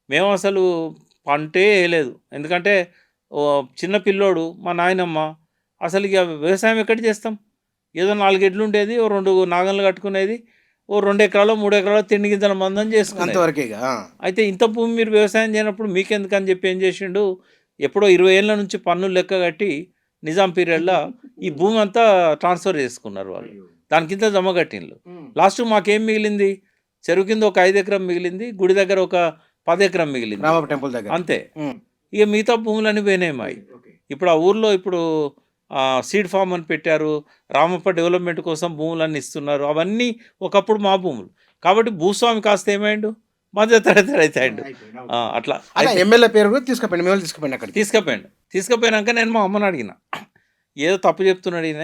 మేము అసలు పంటే వేయలేదు. ఎందుకంటే చిన్న పిల్లోడు మా నాయనమ్మ, అసలు ఇక వ్యవసాయం ఎక్కడ చేస్తాం? ఏదో 4 ఎడ్లు ఉండేది, ఓ 2 నాగన్లు కట్టుకునేది, ఓ 2 ఎకరాలు 3 ఎకరాలు తిండి గింజల మందం చేసుకునేది. అయితే ఇంత భూమి మీరు వ్యవసాయం చేయనప్పుడు మీకెందుకని చెప్పి ఏం చేసిండు? ఎప్పుడో 20 ఏళ్ళ నుంచి పన్నులు లెక్క కట్టి నిజాం పీరియడ్లో ఈ భూమి అంతా ట్రాన్స్ఫర్ చేసుకున్నారు వాళ్ళు. దానికింత జమ కట్టిండ్రు. లాస్ట్ మాకేం మిగిలింది? చెరువు కింద ఒక 5 ఎకరం మిగిలింది, గుడి దగ్గర ఒక 10 ఎకరం మిగిలింది, రామప్ప టెంపుల్ దగ్గర అంతే. ఇక మిగతా భూములన్నీ పోయినాయి మాయి. ఇప్పుడు ఆ ఊర్లో ఇప్పుడు సీడ్ ఫామ్ అని పెట్టారు, రామప్ప డెవలప్మెంట్ కోసం భూములన్నీ ఇస్తున్నారు. అవన్నీ ఒకప్పుడు మా భూములు. కాబట్టి భూస్వామి కాస్త ఏమైండు? మధ్య తరగతి అవుతాయండు. అట్లా ఎమ్మెల్యే పేరు కూడా తీసుకుపోయింది అక్కడ. తీసుకుపోయినాక నేను మా అమ్మని అడిగిన, ఏదో తప్పు చెప్తున్నాడు ఈయన,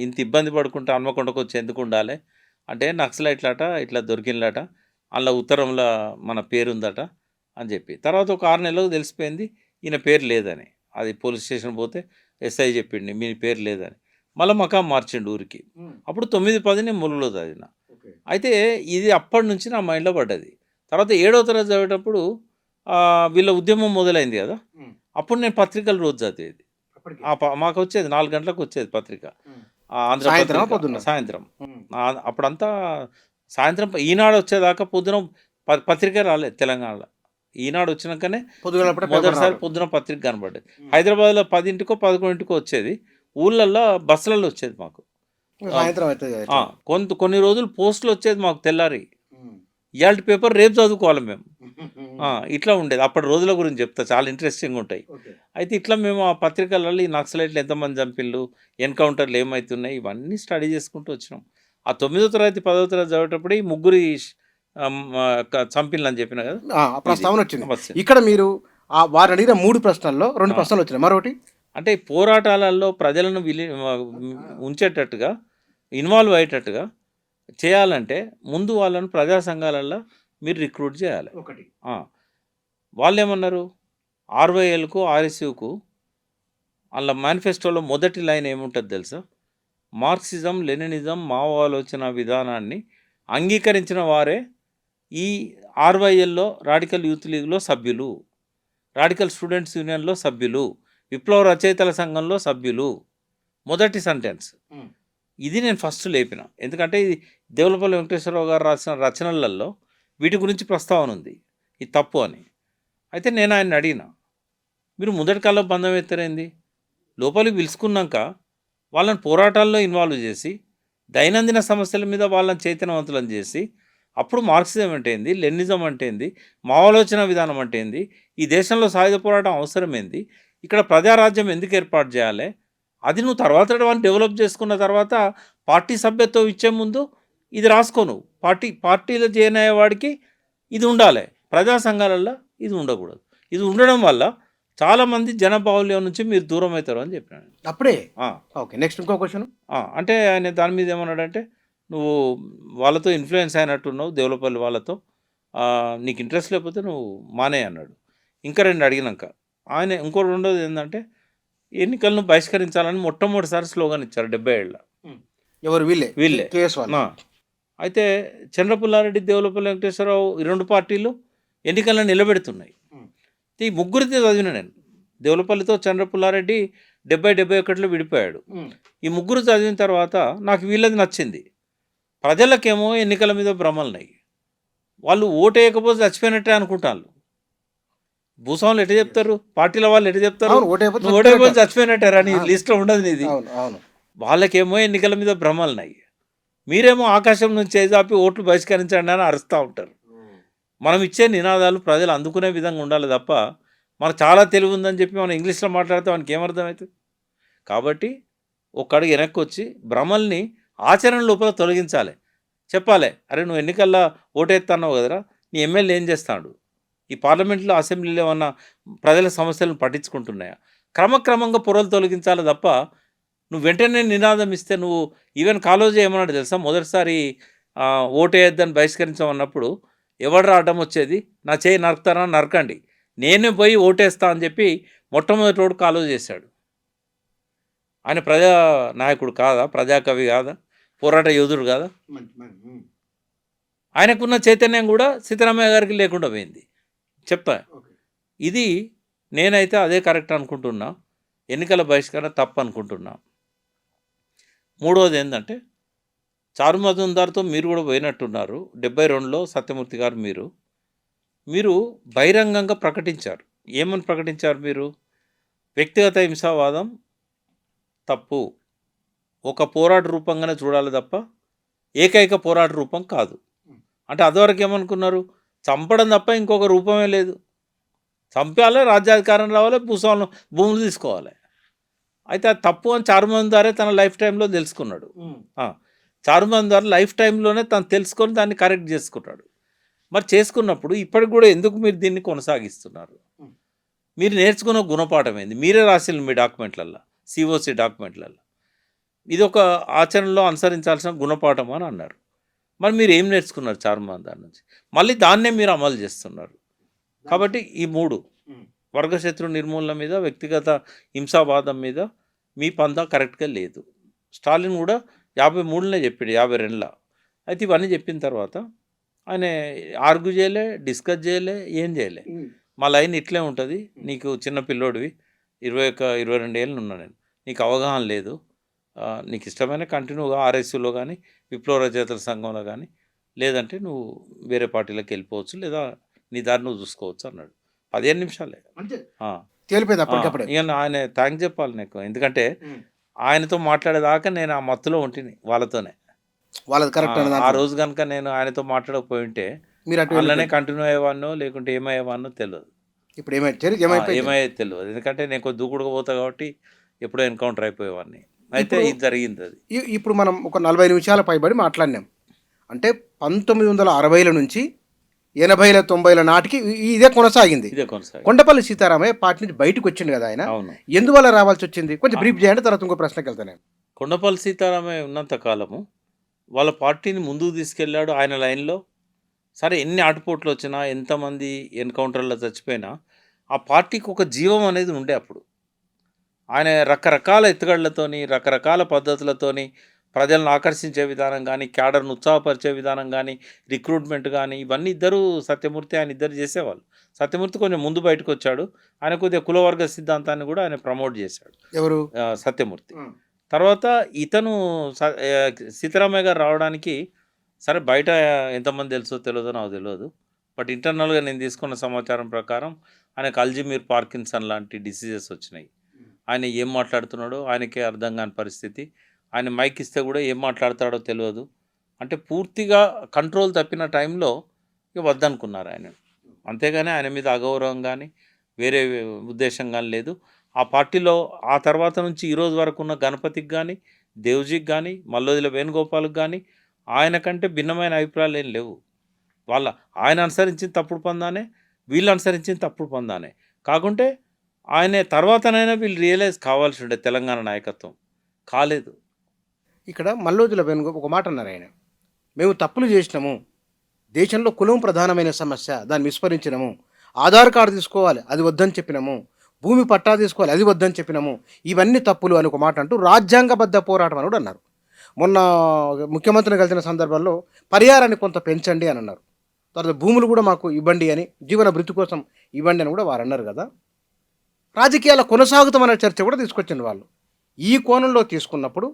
ఇంత ఇబ్బంది పడుకుంటా హన్మకొండకు వచ్చి ఎందుకు ఉండాలి అంటే, నక్సలైట్లట ఇట్లా దొరికిందట, అందులో ఉత్తరంలో మన పేరు ఉందట అని చెప్పి. తర్వాత ఒక 6 నెలలకు తెలిసిపోయింది ఈయన పేరు లేదని. అది పోలీస్ స్టేషన్ పోతే ఎస్ఐ చెప్పిండి మీ పేరు లేదని. మళ్ళీ మకాం మార్చిండు ఊరికి. అప్పుడు 9, 10 నేను ములుగులో చదివిన. ఓకే. అయితే ఇది అప్పటి నుంచి నా మైండ్‌లో పడ్డది. తర్వాత 7వ తరగతి చదివేటప్పుడు వీళ్ళ ఉద్యమం మొదలైంది కదా! అప్పుడు నేను పత్రికలు రోజు చదివేది. అప్పటికి. మాకొచ్చేది 4 గంటలకు వచ్చేది పత్రిక. సాయంత్రమా? ఆంధ్రపత్రిక పొద్దున్న? సాయంత్రం. అప్పుడంతా సాయంత్రం ఈనాడు వచ్చేదాకా పొద్దున పత్రిక రాలేదు తెలంగాణలో. ఈనాడు వచ్చినాకనే పొద్దుగాల పూట పేపర్ మొదటిసారి రావడం. పొద్దున పత్రిక కనపడ్డది. హైదరాబాద్‌లో 10కో, 11కో వచ్చేది. ఊర్లల్లో బస్సులలో వచ్చేది మాకు. సాయంత్రం అవుతుంది కదా ఆ! ఇట్లా. కొన్ని రోజులు పోస్ట్‌లో వచ్చేది మాకు తెల్లారి. ఇయాల్టి పేపర్ రేపు చదువుకోవాలి మేము. ఇట్లా ఉండేది. అప్పటి రోజుల గురించి చెప్తా చాలా ఇంట్రెస్టింగ్‌గా ఉంటాయి. ఓకే. అయితే ఇట్లా మేము ఆ పత్రికలలో ఈ నక్సలైట్లు ఎంతమంది చంపిళ్ళు, ఎన్‌కౌంటర్‌లు ఏమైతున్నాయి ఇవన్నీ స్టడీ చేసుకుంటూ వచ్చినాం. ఆ 9వ తరగతి, 10వ తరగతి చదివేటప్పుడే ఈ ముగ్గురి చంపిళ్ళని చెప్పిన కదా! ప్రస్తావన ఇది వచ్చింది. వచ్చింది. ఇక్కడ మీరు వారు అడిగిన 3 ప్రశ్నల్లో 2 ఆ! ప్రశ్నలు వచ్చినాయి. మరొకటి? అంటే ఈ పోరాటాలలో ప్రజలను ఉంచేటట్టుగా, ఇన్వాల్వ్ అయ్యేటట్టుగా చేయాలంటే ముందు వాళ్ళని ప్రజా సంఘాలల్లో మీరు రిక్రూట్ చేయాలి. ఒకటి. ఆ! వాళ్ళేమన్నారు? ఆర్‌వైఎల్‌కు, ఆర్‌ఎస్‌యూకు ఆళ్ళ మేనిఫెస్టోలో మొదటి లైన్ ఏముంటది తెలుసా? మార్క్సిజం, లెనినిజం, మావోఆలోచన విధానాన్ని అంగీకరించిన వారే ఈ ఆర్‌వైఎల్‌లో రాడికల్ యూత్ లీగ్‌లో సభ్యులు. రాడికల్ స్టూడెంట్స్ యూనియన్‌లో సభ్యులు. విప్లవ రచయితల సంఘంలో సభ్యులు. మొదటి సెంటెన్స్. ఇది నేను ఫస్ట్ లేపిన. ఎందుకంటే ఇది దేవులపల్లి వెంకటేశ్వరరావు గారు రాసిన రచనలలో వీటి గురించి ప్రస్తావన ఉంది. ఇది తప్పు అని. అయితే నేను ఆయన్ని అడిగిన. మీరు మొదటి కాలంలో బంధం ఎత్తరేంది? లోపలికి పిలుచుకున్నాక వాళ్ళని పోరాటాల్లో ఇన్వాల్వ్ చేసి, దైనందిన సమస్యల మీద వాళ్ళని చైతన్యవంతులను చేసి, అప్పుడు మార్క్సిజం అంటే ఏంది? లెనినిజం అంటే ఏంది? మావోఆలోచన విధానం అంటే ఏంది? ఈ దేశంలో సాయుధ పోరాటం అవసరం ఏంది? ఇక్కడ ప్రజారాజ్యం ఎందుకు ఏర్పాటు చేయాలి? అది నువ్వు తర్వాత వాళ్ళు డెవలప్ చేసుకున్న తర్వాత పార్టీ సభ్యత్వం ఇచ్చే ముందు ఇది రాసుకో నువ్వు. పార్టీలో జాయిన్ అయ్యేవాడికి ఇది ఉండాలి. ప్రజా సంఘాలల్లో ఇది ఉండకూడదు. ఇది ఉండడం వల్ల చాలామంది జనబాహుల్యం నుంచి మీరు దూరం అవుతారు అని చెప్పినాను. అప్పుడే? ఆ! ఓకే. నెక్స్ట్ ఇంకో క్వెషన్. అంటే ఆయన దాని మీద ఏమన్నాడంటే, నువ్వు వాళ్ళతో ఇన్‌ఫ్లూయెన్స్ అయినట్టున్నావు దేవులపల్లి వాళ్ళతో. నీకు ఇంట్రెస్ట్ లేకపోతే నువ్వు మానేయి అన్నాడు. ఇంకా 2 అడిగినాక. ఆయన ఇంకో రెండోది ఏందంటే, ఎన్నికలను బహిష్కరించాలని మొట్టమొదటిసారి స్లోగన్ ఇచ్చారు 77ల. ఎవరు? వీళ్ళే. వీళ్ళే. కేఎస్ వాళ్ళు. ఆ! అయితే చంద్రపుల్లారెడ్డి, దేవులపల్లి వెంకటేశ్వరరావు ఈ 2 పార్టీలు ఎన్నికలను నిలబెడుతున్నాయి. ఈ ముగ్గురితో చదివిన నేను. దేవులపల్లితో చంద్రపుల్లారెడ్డి 70, 71లో విడిపోయాడు. ఈ ముగ్గురు చదివిన తర్వాత నాకు వీళ్ళది నచ్చింది. ప్రజలకేమో ఎన్నికల మీద భ్రమలున్నాయి. వాళ్ళు ఓటేయకపోతే చచ్చిపోయినట్టే అనుకుంటాళ్ళు. భూస్వాములు ఎట్ట చెప్తారు? పార్టీల వాళ్ళు ఎట్ట చెప్తారు? అవును. ఓటైపోతే నువ్వు ఓటేయకపోతే చచ్చిపోయినట్టేరా నీ ఆ. లిస్ట్‌లో ఉండదు నీది. అవును. అవును. వాళ్ళకేమో ఎన్నికల మీద భ్రమలున్నాయి. మీరేమో ఆకాశం నుంచి చేజాపి ఓట్లు బహిష్కరించండి అని అరుస్తూ ఉంటారు. మనం ఇచ్చే నినాదాలు ప్రజలు అందుకునే విధంగా ఉండాలి తప్ప, మనకు చాలా తెలివి ఉందని చెప్పి మనం ఇంగ్లీష్‌లో మాట్లాడితే వానికి ఏమర్థమవుతుంది? కాబట్టి ఒక అడుగు వెనక్కి వచ్చి భ్రమల్ని ఆచరణ లోపల తొలగించాలి. చెప్పాలి, అరే నువ్వు ఎన్నికల్లో ఓటేస్తున్నావు కదరా, నీ ఎమ్మెల్యే ఏం చేస్తాడు? ఈ పార్లమెంట్లో, అసెంబ్లీలో ఏమన్నా ప్రజల సమస్యలను పట్టించుకుంటున్నాయా? క్రమక్రమంగా పొరలు తొలగించాలి తప్ప, నువ్వు వెంటనే నినాదం ఇస్తే నువ్వు ఈవెన్ కాళోజీ ఏమన్నాడు తెలుసా? మొదటిసారి ఓటేయొద్దని బహిష్కరించమన్నప్పుడు ఎవడ్రా అడ్డం వచ్చేది? నా చేయి నరుకుతారా? నరకండి, నేనే పోయి ఓటేస్తా అని చెప్పి మొట్టమొదటి రోడ్డు కాళోజీ చేశాడు. ఆయన ప్రజా నాయకుడు కాదా? ప్రజాకవి కాదా? పోరాట యోధుడు కాదా? ఆయనకున్న చైతన్యం కూడా సిద్ధరామయ్య గారికి లేకుండా పోయింది. చెప్తా. ఇది నేనైతే అదే కరెక్ట్ అనుకుంటున్నా. ఎన్నికల బహిష్కరణ తప్పు అనుకుంటున్నా. మూడవది ఏంటంటే, చారు మజుందార్తో మీరు కూడా పోయినట్టున్నారు. 72లో సత్యమూర్తి గారు మీరు బహిరంగంగా ప్రకటించారు. ఏమని ప్రకటించారు మీరు? వ్యక్తిగత హింసావాదం తప్పు, ఒక పోరాట రూపంగానే చూడాలి తప్ప ఏకైక పోరాట రూపం కాదు. అంటే అదివరకు ఏమనుకున్నారు? చంపడం తప్ప ఇంకొక రూపమే లేదు. చంపాలి, రాజ్యాధికారం రావాలి, భూములు తీసుకోవాలి. అయితే అది తప్పు అని చారు మజుందారే తన లైఫ్ టైంలో తెలుసుకున్నాడు. చారు మజుందార్ లైఫ్ టైంలోనే తను తెలుసుకొని దాన్ని కరెక్ట్ చేసుకున్నాడు. మరి చేసుకున్నప్పుడు ఇప్పటికి కూడా ఎందుకు మీరు దీన్ని కొనసాగిస్తున్నారు? మీరు నేర్చుకున్న గుణపాఠం ఏంది? మీరే రాసిల్లు మీ డాక్యుమెంట్లల్లో, సిఓసి డాక్యుమెంట్లలో. ఇది ఒక ఆచరణలో అనుసరించాల్సిన గుణపాఠం అని అన్నారు. మరి మీరు ఏం నేర్చుకున్నారు చారు మజుందార్ నుంచి? మళ్ళీ దాన్నే మీరు అమలు చేస్తున్నారు. కాబట్టి ఈ 3 వర్గశత్రు నిర్మూలన మీద, వ్యక్తిగత హింసావాదం మీద మీ పందా కరెక్ట్గా లేదు. స్టాలిన్ కూడా 53లోనే చెప్పాడు, 52ల. అయితే ఇవన్నీ చెప్పిన తర్వాత ఆయన ఆర్గ్యూ చేయలే, డిస్కస్ చేయలే, ఏం చేయలే. మా లైన్ ఇట్లే ఉంటుంది, నీకు చిన్న పిల్లోడివి, 22 ఏళ్ళు ఉన్నా నేను, నీకు అవగాహన లేదు, నీకు ఇష్టమైన కంటిన్యూగా ఆర్ఎస్యూలో కానీ విప్లవ రచయితల సంఘంలో కానీ, లేదంటే నువ్వు వేరే పార్టీలోకి వెళ్ళిపోవచ్చు, లేదా నీ దారి నువ్వు చూసుకోవచ్చు అన్నాడు. 15 నిమిషాలే. ఆ. తేలిపోయింది ఆ, అప్పటికప్పుడే. ఇక ఆయన థ్యాంక్స్ చెప్పాలి నీకు, ఎందుకంటే ఆయనతో మాట్లాడేదాకా నేను ఆ మత్తులో ఉంటిని వాళ్ళతోనే. వాళ్ళది కరెక్ట్ అనే ఆ దాంట్లో రోజు కనుక నేను ఆయనతో మాట్లాడకపోయి ఉంటే మీరు అటు అందులోనే వెళ్ళిపోయింది. కంటిన్యూ అయ్యేవాడినో లేకుంటే ఏమయ్యేవాడినో తెలియదు. ఇప్పుడు ఏమైపోయింది? ఏమయ్యేది తెలియదు, ఎందుకంటే నేను కొద్ది దూకుడుగా పోతా కాబట్టి ఎప్పుడో ఎన్కౌంటర్ అయిపోయేవాడిని. అయితే ఇప్పుడు ఇది జరిగింది అది. ఇప్పుడు మనం ఒక 40 నిమిషాల పైబడి మాట్లాడినాం. అంటే 1960ల నుంచి 80ల 90ల నాటికి ఇదే కొనసాగింది. ఇదే కొనసాగి. కొండపల్లి సీతారామయ్య పార్టీ నుంచి బయటకు వచ్చిండు కదా ఆయన. అవును. ఎందువల్ల రావాల్సి వచ్చింది? కొంచెం బ్రీఫ్ చేయండి, తర్వాత ఇంకో ప్రశ్నకి వెళ్తాను నేను. కొండపల్లి సీతారామయ్య ఉన్నంత కాలము వాళ్ళ పార్టీని ముందుకు తీసుకెళ్ళాడు ఆయన లైన్లో. సరే ఎన్ని ఆటుపోట్లు వచ్చినా, ఎంతమంది ఎన్కౌంటర్లో చచ్చిపోయినా ఆ పార్టీకి ఒక జీవం అనేది ఉండే అప్పుడు. ఆయన రకరకాల ఎత్తుగడలతోని, రకరకాల పద్ధతులతోని ప్రజలను ఆకర్షించే విధానం కానీ, క్యాడర్ను ఉత్సాహపరిచే విధానం కానీ, రిక్రూట్మెంట్ కానీ, ఇవన్నీ సత్యమూర్తి ఆయన ఇద్దరు చేసేవాళ్ళు. సత్యమూర్తి కొంచెం ముందు బయటకు వచ్చాడు, ఆయన కొద్దిగా కులవర్గ సిద్ధాంతాన్ని కూడా ఆయన ప్రమోట్ చేశాడు, ఎవరు? సత్యమూర్తి. తర్వాత ఇతను సీతారామయ్య గారు రావడానికి, సరే బయట ఎంతమంది తెలుసో తెలియదో నాకు తెలియదు, బట్ ఇంటర్నల్గా నేను తీసుకున్న సమాచారం ప్రకారం ఆయనకు అల్జిమీర్, పార్కిన్సన్ లాంటి డిసీజెస్ వచ్చినాయి. ఆయన ఏం మాట్లాడుతున్నాడో ఆయనకే అర్థం కాని పరిస్థితి. ఆయన మైక్ ఇస్తే కూడా ఏం మాట్లాడతాడో తెలియదు. అంటే పూర్తిగా కంట్రోల్ తప్పిన టైంలో ఇక వద్దనుకున్నారు ఆయన. అంతేగాని ఆయన మీద అగౌరవం కానీ వేరే ఉద్దేశం కానీ లేదు. ఆ పార్టీలో ఆ తర్వాత నుంచి ఈరోజు వరకు ఉన్న గణపతికి కానీ, దేవ్జీకి కానీ, మల్లోదిల వేణుగోపాల్కి కానీ ఆయన కంటే భిన్నమైన అభిప్రాయాలు ఏం లేవు. ఆయన అనుసరించిన తప్పుడు పందానే, వీళ్ళు అనుసరించిన తప్పుడు పందానే. కాకుంటే ఆయన తర్వాతనైనా వీళ్ళు రియలైజ్ కావాల్సి ఉండే తెలంగాణ నాయకత్వం, కాలేదు. ఇక్కడ మల్లోజుల ఒక మాట అన్నారు ఆయన. మేము తప్పులు చేసినాము, దేశంలో కులం ప్రధానమైన సమస్య, దాన్ని విస్మరించినాము, ఆధార్ కార్డు తీసుకోవాలి అది వద్దని చెప్పినాము, భూమి పట్టా తీసుకోవాలి అది వద్దని చెప్పినాము, ఇవన్నీ తప్పులు అని ఒక మాట అంటూ రాజ్యాంగబద్ధ పోరాటం అని కూడా అన్నారు. మొన్న ముఖ్యమంత్రిని కలిసిన సందర్భంలో పరిహారాన్ని కొంత పెంచండి అని అన్నారు. తర్వాత భూములు కూడా మాకు ఇవ్వండి అని, జీవన భృతి కోసం ఇవ్వండి అని కూడా వారు అన్నారు కదా. రాజకీయాల కొనసాగుతామనే చర్చ కూడా తీసుకొచ్చింది వాళ్ళు. ఈ కోణంలో తీసుకున్నప్పుడు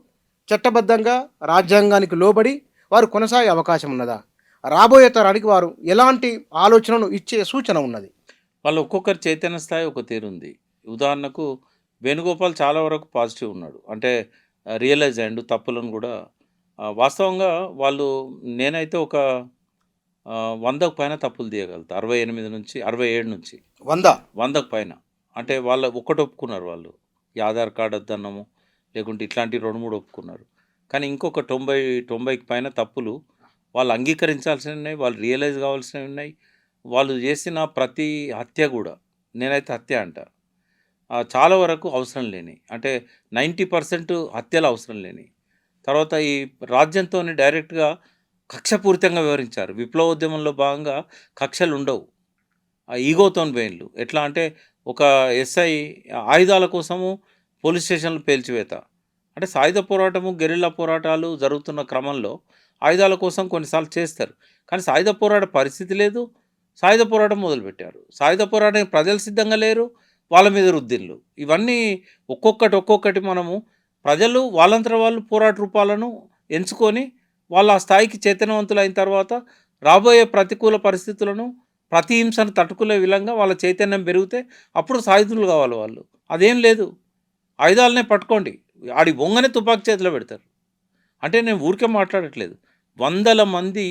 చట్టబద్ధంగా రాజ్యాంగానికి లోబడి వారు కొనసాగే అవకాశం ఉన్నదా? రాబోయే తరానికి వారు ఎలాంటి ఆలోచనను ఇచ్చే సూచన ఉన్నది? వాళ్ళు ఒక్కొక్కరి చైతన్య స్థాయి ఒక తీరుంది. ఉదాహరణకు వేణుగోపాల్ చాలా వరకు పాజిటివ్ ఉన్నాడు, అంటే రియలైజ్ అయ్యిండు తప్పులను కూడా. వాస్తవంగా వాళ్ళు, నేనైతే ఒక 100కు పైన తప్పులు తీయగలుగుతా, 68 నుంచి 67 నుంచి 100కు పైన. అంటే వాళ్ళు ఒక్కటి ఒప్పుకున్నారు, వాళ్ళు ఈ ఆధార్ కార్డు వద్దన్నము లేకుంటే ఇట్లాంటి 2-3 ఒప్పుకున్నారు. కానీ ఇంకొక 90కి పైన తప్పులు వాళ్ళు అంగీకరించాల్సినవి ఉన్నాయి, వాళ్ళు రియలైజ్ కావాల్సినవి ఉన్నాయి. వాళ్ళు చేసిన ప్రతి హత్య కూడా, నేనైతే హత్య అంట, చాలా వరకు అవసరం లేని, అంటే 90% హత్యలు అవసరం లేని. తర్వాత ఈ రాజ్యంతో డైరెక్ట్గా కక్షపూరితంగా వివరించారు. విప్లవోద్యమంలో భాగంగా కక్షలు ఉండవు, ఈగోతో పోయిన్లు. ఎట్లా అంటే ఒక ఎస్ఐ ఆయుధాల కోసము పోలీస్ స్టేషన్లు పేల్చివేత, అంటే సాయుధ పోరాటము, గెరిల్లా పోరాటాలు జరుగుతున్న క్రమంలో ఆయుధాల కోసం కొన్నిసార్లు చేస్తారు, కానీ సాయుధ పోరాట పరిస్థితి లేదు. సాయుధ పోరాటం మొదలుపెట్టారు, సాయుధ పోరాటానికి ప్రజలు సిద్ధంగా లేరు, వాళ్ళ మీద రుద్దిళ్ళు. ఇవన్నీ ఒక్కొక్కటి మనము ప్రజలు వాళ్ళంతర వాళ్ళు పోరాట రూపాలను ఎంచుకొని వాళ్ళ ఆ స్థాయికి చైతన్యవంతులు అయిన తర్వాత రాబోయే ప్రతికూల పరిస్థితులను, ప్రతి హింసను తట్టుకునే విధంగా వాళ్ళ చైతన్యం పెరిగితే అప్పుడు సాయుధులు కావాలి వాళ్ళు. అదేం లేదు, ఆయుధాలనే పట్టుకోండి, ఆడి బొంగనే తుపాకీ చేతిలో పెడతారు. అంటే నేను ఊరికే మాట్లాడట్లేదు, వందల మంది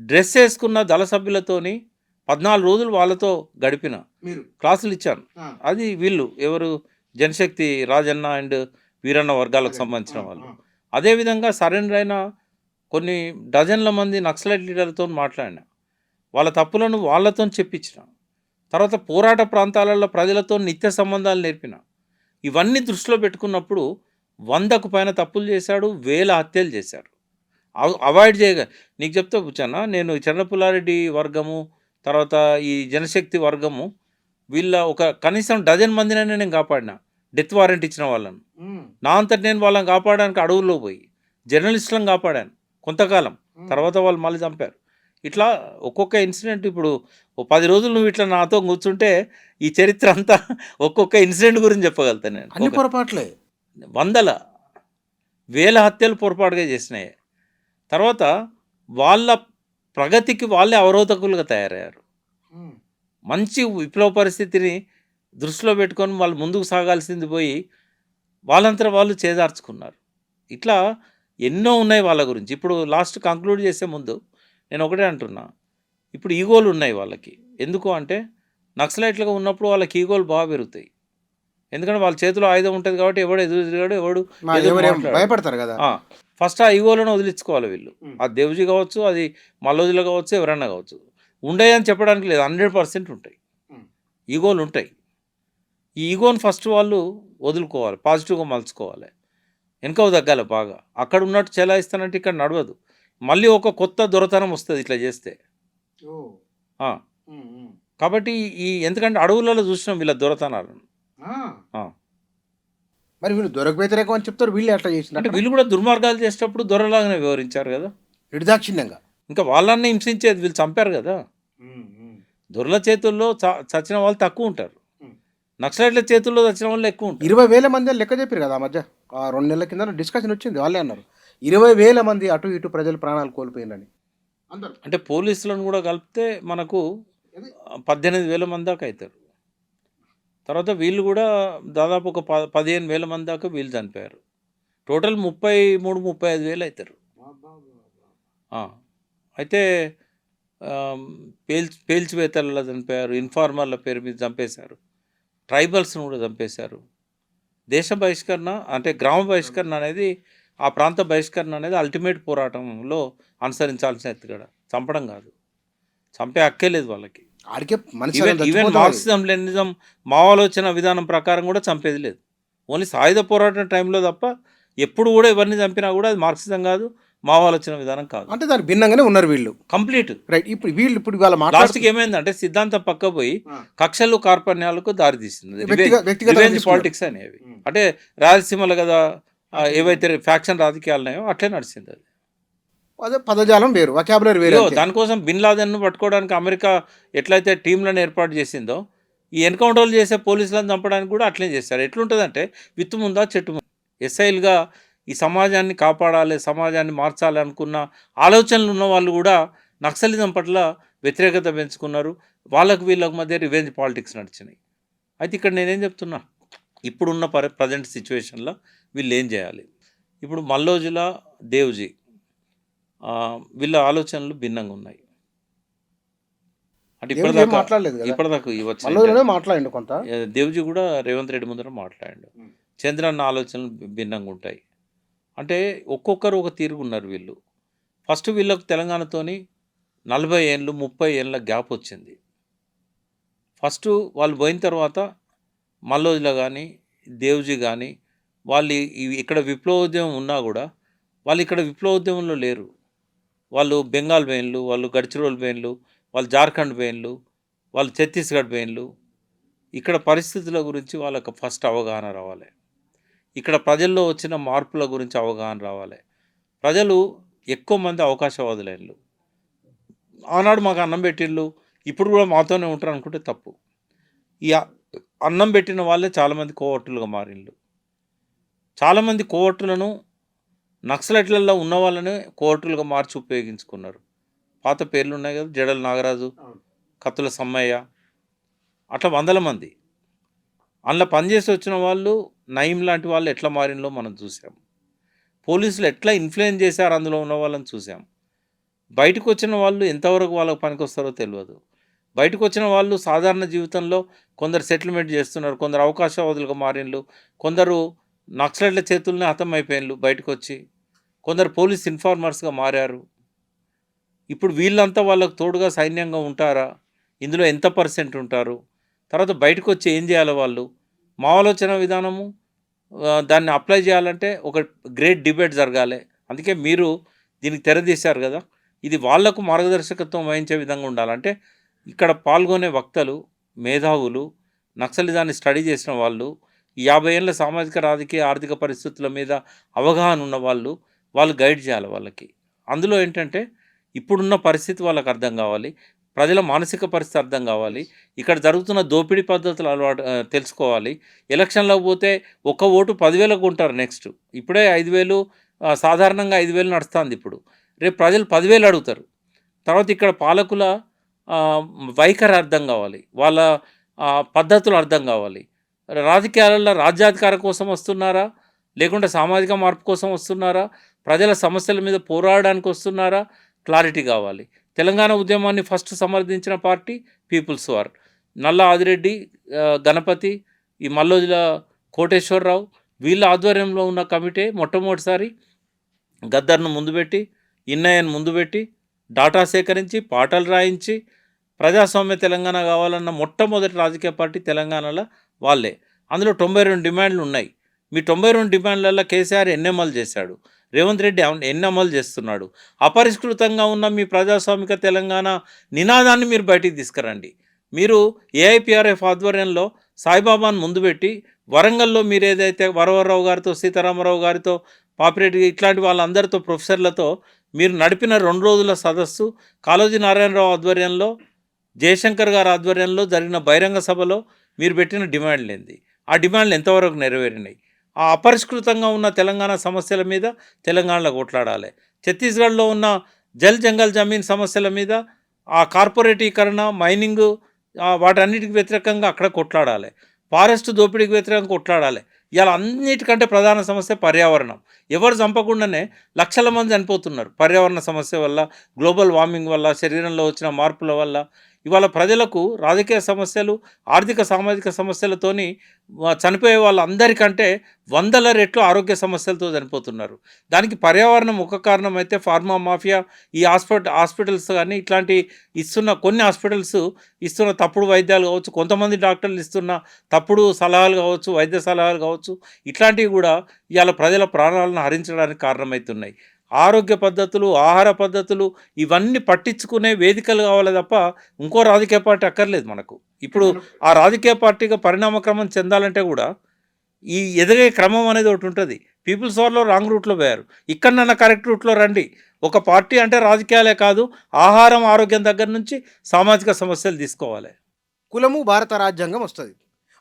డ్రెస్ వేసుకున్న దళ సభ్యులతోని 14 రోజులు వాళ్ళతో గడిపిన, క్లాసులు ఇచ్చాను. అది వీళ్ళు ఎవరు, జనశక్తి రాజన్న అండ్ వీరన్న వర్గాలకు సంబంధించిన వాళ్ళు. అదేవిధంగా సరెండర్ అయిన కొన్ని డజన్ల మంది నక్సలైట్ లీడర్లతో మాట్లాడిన, వాళ్ళ తప్పులను వాళ్ళతో చెప్పించిన, తర్వాత పోరాట ప్రాంతాలలో ప్రజలతో నిత్య సంబంధాలు నేర్పిన. ఇవన్నీ దృష్టిలో పెట్టుకున్నప్పుడు 100కు పైన తప్పులు చేశాడు, 1000 హత్యలు చేశారు. అవాయిడ్ చేయగా నీకు చెప్తే కూర్చానా, నేను చంద్రపుల్లారెడ్డి వర్గము, తర్వాత ఈ జనశక్తి వర్గము, వీళ్ళ ఒక కనీసం డజన్ మందినైనా నేను కాపాడినా. డెత్ వారెంట్ ఇచ్చిన వాళ్ళను. నా అంతట నేను వాళ్ళని కాపాడడానికి అడవుల్లో పోయి జర్నలిస్టులను కాపాడాను కొంతకాలం. తర్వాత వాళ్ళు మళ్ళీ చంపారు. ఇట్లా ఒక్కొక్క ఇన్సిడెంట్ ఇప్పుడు ఓ 10 రోజులు నువ్వు ఇట్లా నాతో కూర్చుంటే ఈ చరిత్ర అంతా ఒక్కొక్క ఇన్సిడెంట్ గురించి చెప్పగలుగుతాను నేను. అన్ని పొరపాట్లే. వందల వేల హత్యలు పొరపాటుగా చేసినాయి. తర్వాత వాళ్ళ ప్రగతికి వాళ్ళే అవరోధకులుగా తయారయ్యారు. మంచి విప్లవ పరిస్థితిని దృష్టిలో పెట్టుకొని వాళ్ళు ముందుకు సాగాల్సింది పోయి వాళ్ళంతా వాళ్ళు చేజార్చుకున్నారు. ఇట్లా ఎన్నో ఉన్నాయి వాళ్ళ గురించి. ఇప్పుడు లాస్ట్ కంక్లూడ్ చేసే ముందు నేను ఒకటే అంటున్నా, ఇప్పుడు ఈగోలు ఉన్నాయి వాళ్ళకి. ఎందుకు అంటే నక్సలైట్లుగా ఉన్నప్పుడు వాళ్ళకి ఈగోలు బాగా పెరుగుతాయి. ఎందుకంటే వాళ్ళ చేతిలో ఆయుధం ఉంటుంది కాబట్టి ఎవడు ఎదురు తిరిగాడు, ఎవడు ఎదురు మాట్లాడాడు. భయపడతారు కదా. ఫస్ట్ ఆ ఈగోలను వదిలించుకోవాలి వీళ్ళు. ఆ దేవుజీ కావచ్చు, అది మల్లోజులు కావచ్చు, ఎవరన్నా కావచ్చు. ఉండేయని చెప్పడానికి లేదు, 100% ఉంటాయి. ఈగోలు ఉంటాయి. ఈ ఈగోని ఫస్ట్ వాళ్ళు వదులుకోవాలి, పాజిటివ్గా మలుచుకోవాలి, వెనకవు తగ్గాలి బాగా. అక్కడ ఉన్నట్టు చెలాయిస్తానంటే ఇక్కడ నడవదు. మళ్ళీ ఒక కొత్త దొరతనం వస్తుంది ఇట్లా చేస్తే. కాబట్టి ఎందుకంటే అడవులలో చూసినాం వీళ్ళ దొరతనాలను. మరి వీళ్ళు దొరక వ్యతిరేకం అని చెప్తారు, వీళ్ళు ఎట్లా అంటే చేసినట్టు వీళ్ళు కూడా దుర్మార్గాలు చేసేటప్పుడు దొరలాగానే వివరించారు కదా. నిర్దాక్షిణ్యంగా. ఇంకా వాళ్ళన్నీ హింసించేది వీళ్ళు చంపారు కదా. దొరల చేతుల్లో చచ్చిన వాళ్ళు తక్కువ ఉంటారు, నక్సలైట్ల చేతుల్లో చచ్చిన వాళ్ళు ఎక్కువ ఉంటారు. 20,000 మంది లెక్క చెప్పారు కదా ఆ మధ్య. 2 నెలల కింద డిస్కషన్ వచ్చింది, వాళ్ళే అన్నారు 20,000 మంది అటు ఇటు ప్రజలు ప్రాణాలు కోల్పోయిందని అందరు. అంటే పోలీసులను కూడా కలిపితే మనకు 18,000 మంది దాకా అవుతారు. తర్వాత వీళ్ళు కూడా దాదాపు ఒక 15,000 మంది దాకా వీళ్ళు చనిపోయారు. టోటల్ 33-35,000 అవుతారు. అయితే పేల్చివేతలలో చనిపోయారు, ఇన్ఫార్మర్ల పేరు మీద చంపేశారు, ట్రైబల్స్ను కూడా చంపేశారు. దేశ బహిష్కరణ అంటే గ్రామ బహిష్కరణ అనేది, ఆ ప్రాంత బహిష్కరణ అనేది అల్టిమేట్ పోరాటంలో అనుసరించాల్సిన ఎత్తుగడ. చంపడం కాదు, చంపే హక్కే లేదు వాళ్ళకి. ఆడికే మనిషి ఈవెన్ మార్క్సిజం లెనినిజం మావోలోచన విధానం ప్రకారం కూడా చంపేది లేదు. ఓన్లీ సాయుధ పోరాటం టైంలో తప్ప ఎప్పుడు కూడా ఎవరిని చంపినా కూడా అది మార్క్సిజం కాదు, మావోలోచన విధానం కాదు. అంటే దానికి భిన్నంగానే ఉన్నారు వీళ్ళు. Complete right. ఇప్పుడు వీళ్ళు వాళ్ళ లాస్ట్కి ఏమైందంటే సిద్ధాంతం పక్క పోయి కక్షలు కార్పణ్యాలకు దారితీస్తుంది. పాలిటిక్స్ అనేవి అంటే రాయలసీమలో కదా ఏవైతే ఫ్యాక్షన్ రాజకీయాలు ఉన్నాయో అట్లే నడిచింది. అది అదే పదజాలం వేరు, వొకాబులరీ వేరు. దానికోసం బిన్ లాదెన్ను పట్టుకోవడానికి అమెరికా ఎట్లయితే టీంలను ఏర్పాటు చేసిందో, ఈ ఎన్కౌంటర్లు చేసే పోలీసులను చంపడానికి కూడా అట్లే చేస్తారు. ఎట్లుంటుందంటే విత్తు ముందా చెట్టు ముందా. ఎస్ఐలుగా ఈ సమాజాన్ని కాపాడాలి, సమాజాన్ని మార్చాలి అనుకున్న ఆలోచనలు ఉన్న వాళ్ళు కూడా నక్సలిజం పట్ల వ్యతిరేకత పెంచుకున్నారు. వాళ్ళకు వీళ్ళకు మధ్య రివెంజ్ పాలిటిక్స్ నడిచినాయి. అయితే ఇక్కడ నేనేం చెప్తున్నా, ఇప్పుడున్న ప్రజెంట్ సిచ్యువేషన్లో వీళ్ళు ఏం చేయాలి. ఇప్పుడు మల్లోజుల, దేవుజీ వీళ్ళ ఆలోచనలు భిన్నంగా ఉన్నాయి. అంటే ఇప్పటిదాకా మాట్లాడండి కొంత. దేవుజీ కూడా రేవంత్ రెడ్డి ముందర మాట్లాడాడు. చంద్రన్న ఆలోచనలు భిన్నంగా ఉంటాయి. అంటే ఒక్కొక్కరు ఒక తీరుగున్నారు వీళ్ళు. ఫస్ట్ వీళ్ళకు తెలంగాణతోని 40 ఏళ్ళు 30 ఏళ్ళ గ్యాప్ వచ్చింది. ఫస్ట్ వాళ్ళు పోయిన తర్వాత మల్లోజుల కానీ దేవుజీ కానీ వాళ్ళు ఇక్కడ విప్లవోద్యమం ఉన్నా కూడా వాళ్ళు ఇక్కడ విప్లవోద్యమంలో లేరు. వాళ్ళు బెంగాల్ బెయిన్లు, వాళ్ళు గడ్చిరోల్ బెయిన్లు, వాళ్ళు జార్ఖండ్ బెయిన్లు, వాళ్ళు ఛత్తీస్గఢ్ బెయిన్లు. ఇక్కడ పరిస్థితుల గురించి వాళ్ళకు ఫస్ట్ అవగాహన రావాలి. ఇక్కడ ప్రజల్లో వచ్చిన మార్పుల గురించి అవగాహన రావాలి. ప్రజలు ఎక్కువ మంది అవకాశవాదులైనలు. ఆనాడు మాకు అన్నం పెట్టిళ్ళు, ఇప్పుడు కూడా మాతోనే ఉంటారు అనుకుంటే తప్పు. ఈ అన్నం పెట్టిన వాళ్ళే చాలామంది కోవట్టులుగా మారింళ్ళు. చాలామంది కోవట్టులను నక్సలైట్లలో ఉన్న వాళ్ళని కోవట్టులుగా మార్చి ఉపయోగించుకున్నారు. పాత పేర్లు ఉన్నాయి కదా, జడల నాగరాజు, కత్తుల సమ్మయ్య, అట్లా 100 మంది. అందులో పనిచేసి వచ్చిన వాళ్ళు, నయీం లాంటి వాళ్ళు ఎట్లా మారినలో మనం చూసాం. పోలీసులు ఎట్లా ఇన్ఫ్లుయెన్స్ చేశారు అందులో ఉన్న వాళ్ళని చూసాం. బయటకు వచ్చిన వాళ్ళు ఎంతవరకు వాళ్ళకి పనికి వస్తారో తెలియదు. బయటకు వచ్చిన వాళ్ళు సాధారణ జీవితంలో కొందరు సెటిల్మెంట్ చేస్తున్నారు, కొందరు అవకాశవాదులుగా మారినలు, కొందరు నక్సలైట్ల చేతుల్ని హతమైపోయినలు బయటకు వచ్చి, కొందరు పోలీస్ ఇన్ఫార్మర్స్గా మారారు. ఇప్పుడు వీళ్ళంతా వాళ్ళకు తోడుగా సైన్యంగా ఉంటారా, ఇందులో ఎంత % ఉంటారు, తర్వాత బయటకు వచ్చి ఏం చేయాలి వాళ్ళు, మా ఆలోచన విధానము దాన్ని అప్లై చేయాలంటే ఒక గ్రేట్ డిబేట్ జరగాలి. అందుకే మీరు దీనికి తెరదీశారు కదా, ఇది వాళ్లకు మార్గదర్శకత్వం వహించే విధంగా ఉండాలంటే ఇక్కడ పాల్గొనే వక్తలు, మేధావులు, నక్సలిజాన్ని స్టడీ చేసిన వాళ్ళు, ఈ 50 ఏళ్ల సామాజిక, రాజకీయ, ఆర్థిక పరిస్థితుల మీద అవగాహన ఉన్న వాళ్ళు గైడ్ చేయాలి వాళ్ళకి. అందులో ఏంటంటే ఇప్పుడున్న పరిస్థితి వాళ్ళకి అర్థం కావాలి. ప్రజల మానసిక పరిస్థితి అర్థం కావాలి. ఇక్కడ జరుగుతున్న దోపిడీ పద్ధతులు తెలుసుకోవాలి. ఎలక్షన్‌లోకి పోతే ఒక్క ఓటు 10,000కు కొంటారు నెక్స్ట్. ఇప్పుడే 5,000 సాధారణంగా 5,000 నడుస్తాంది ఇప్పుడు. రేపు ప్రజలు 10,000 అడుగుతారు. తర్వాత ఇక్కడ పాలకుల ఆహ్, వైఖరి అర్థం కావాలి. వాళ్ళ పద్ధతులు అర్థం కావాలి. రాజకీయాలలో రాజ్యాధికారం కోసం వస్తున్నారా? లేకుంటే సామాజిక మార్పు కోసం వస్తున్నారా? ప్రజల సమస్యల మీద పోరాడడానికి వస్తున్నారా? క్లారిటీ కావాలి. తెలంగాణ ఉద్యమాన్ని ఫస్ట్ సమర్థించిన పార్టీ పీపుల్స్ వార్. నల్ల ఆదిరెడ్డి, గణపతి, ఈ మల్లోజుల కోటేశ్వరరావు వీళ్ళ ఆధ్వర్యంలో ఉన్న కమిటీ మొట్టమొదటిసారి గద్దర్ను ముందు పెట్టి, ఇన్నయ్యను ముందు పెట్టి, డాటా సేకరించి, పాటలు రాయించి, ప్రజాస్వామ్య తెలంగాణ కావాలన్న మొట్టమొదటి రాజకీయ పార్టీ తెలంగాణలో వాళ్ళే. అందులో 92 డిమాండ్లు ఉన్నాయి. మీ 92 డిమాండ్లలో కేసీఆర్ ఎన్ని అమలు చేశాడు? రేవంత్ రెడ్డి ఎన్ని అమలు చేస్తున్నాడు? అపరిష్కృతంగా ఉన్న మీ ప్రజాస్వామిక తెలంగాణ నినాదాన్ని మీరు బయటికి తీసుకురండి. మీరు ఏఐపిఆర్ఎఫ్ ఆధ్వర్యంలో సాయిబాబాను ముందు పెట్టి, వరంగల్లో మీరు ఏదైతే వరవరరావు గారితో, సీతారామరావు గారితో, పాపిరెడ్డి ఇట్లాంటి వాళ్ళందరితో, ప్రొఫెసర్లతో మీరు నడిపిన 2 రోజుల సదస్సు, కాళోజీ నారాయణరావు ఆధ్వర్యంలో, జయశంకర్ గారి ఆధ్వర్యంలో జరిగిన బహిరంగ సభలో మీరు పెట్టిన డిమాండ్లు ఏంది? ఆ డిమాండ్లు ఎంతవరకు నెరవేరినాయి? ఆ అపరిష్కృతంగా ఉన్న తెలంగాణ సమస్యల మీద తెలంగాణలో కొట్లాడాలి. ఛత్తీస్గఢ్లో ఉన్న జల్ జంగల్ జమీన్ సమస్యల మీద, ఆ కార్పొరేటీకరణ, మైనింగు, వాటన్నిటికి వ్యతిరేకంగా అక్కడ కొట్లాడాలి. ఫారెస్ట్ దోపిడీకి వ్యతిరేకంగా కొట్లాడాలి. ఇవాళ అన్నిటికంటే ప్రధాన సమస్య పర్యావరణం. ఎవరు చంపకుండానే లక్షల మంది చనిపోతున్నారు పర్యావరణ సమస్య వల్ల, గ్లోబల్ వార్మింగ్ వల్ల, శరీరంలో వచ్చిన మార్పుల వల్ల. ఇవాళ ప్రజలకు రాజకీయ సమస్యలు, ఆర్థిక సామాజిక సమస్యలతోని చనిపోయే వాళ్ళందరికంటే 100 రెట్లు ఆరోగ్య సమస్యలతో చనిపోతున్నారు. దానికి పర్యావరణం ఒక కారణం అయితే, ఫార్మా మాఫియా, ఈ హాస్పిటల్స్ కానీ ఇట్లాంటి కొన్ని హాస్పిటల్స్ ఇస్తున్న తప్పుడు వైద్యాలు కావచ్చు, కొంతమంది డాక్టర్లు ఇస్తున్న తప్పుడు సలహాలు కావచ్చు, వైద్య సలహాలు కావచ్చు, ఇట్లాంటివి కూడా ఇవాళ ప్రజల ప్రాణాలను హరించడానికి కారణమవుతున్నాయి. ఆరోగ్య పద్ధతులు, ఆహార పద్ధతులు ఇవన్నీ పట్టించుకునే వేదికలు కావాలి తప్ప ఇంకో రాజకీయ పార్టీ అక్కర్లేదు మనకు. ఇప్పుడు ఆ రాజకీయ పార్టీగా పరిణామక్రమం చెందాలంటే కూడా ఈ ఎదిగే క్రమం అనేది ఒకటి ఉంటుంది. పీపుల్స్ వార్లో రాంగ్ రూట్లో పోయారు. ఇక్కడన్నా కరెక్ట్ రూట్లో రండి. ఒక పార్టీ అంటే రాజకీయాలే కాదు, ఆహారం, ఆరోగ్యం దగ్గర నుంచి సామాజిక సమస్యలు తీసుకోవాలి. కులము భారత రాజ్యాంగం వస్తుంది.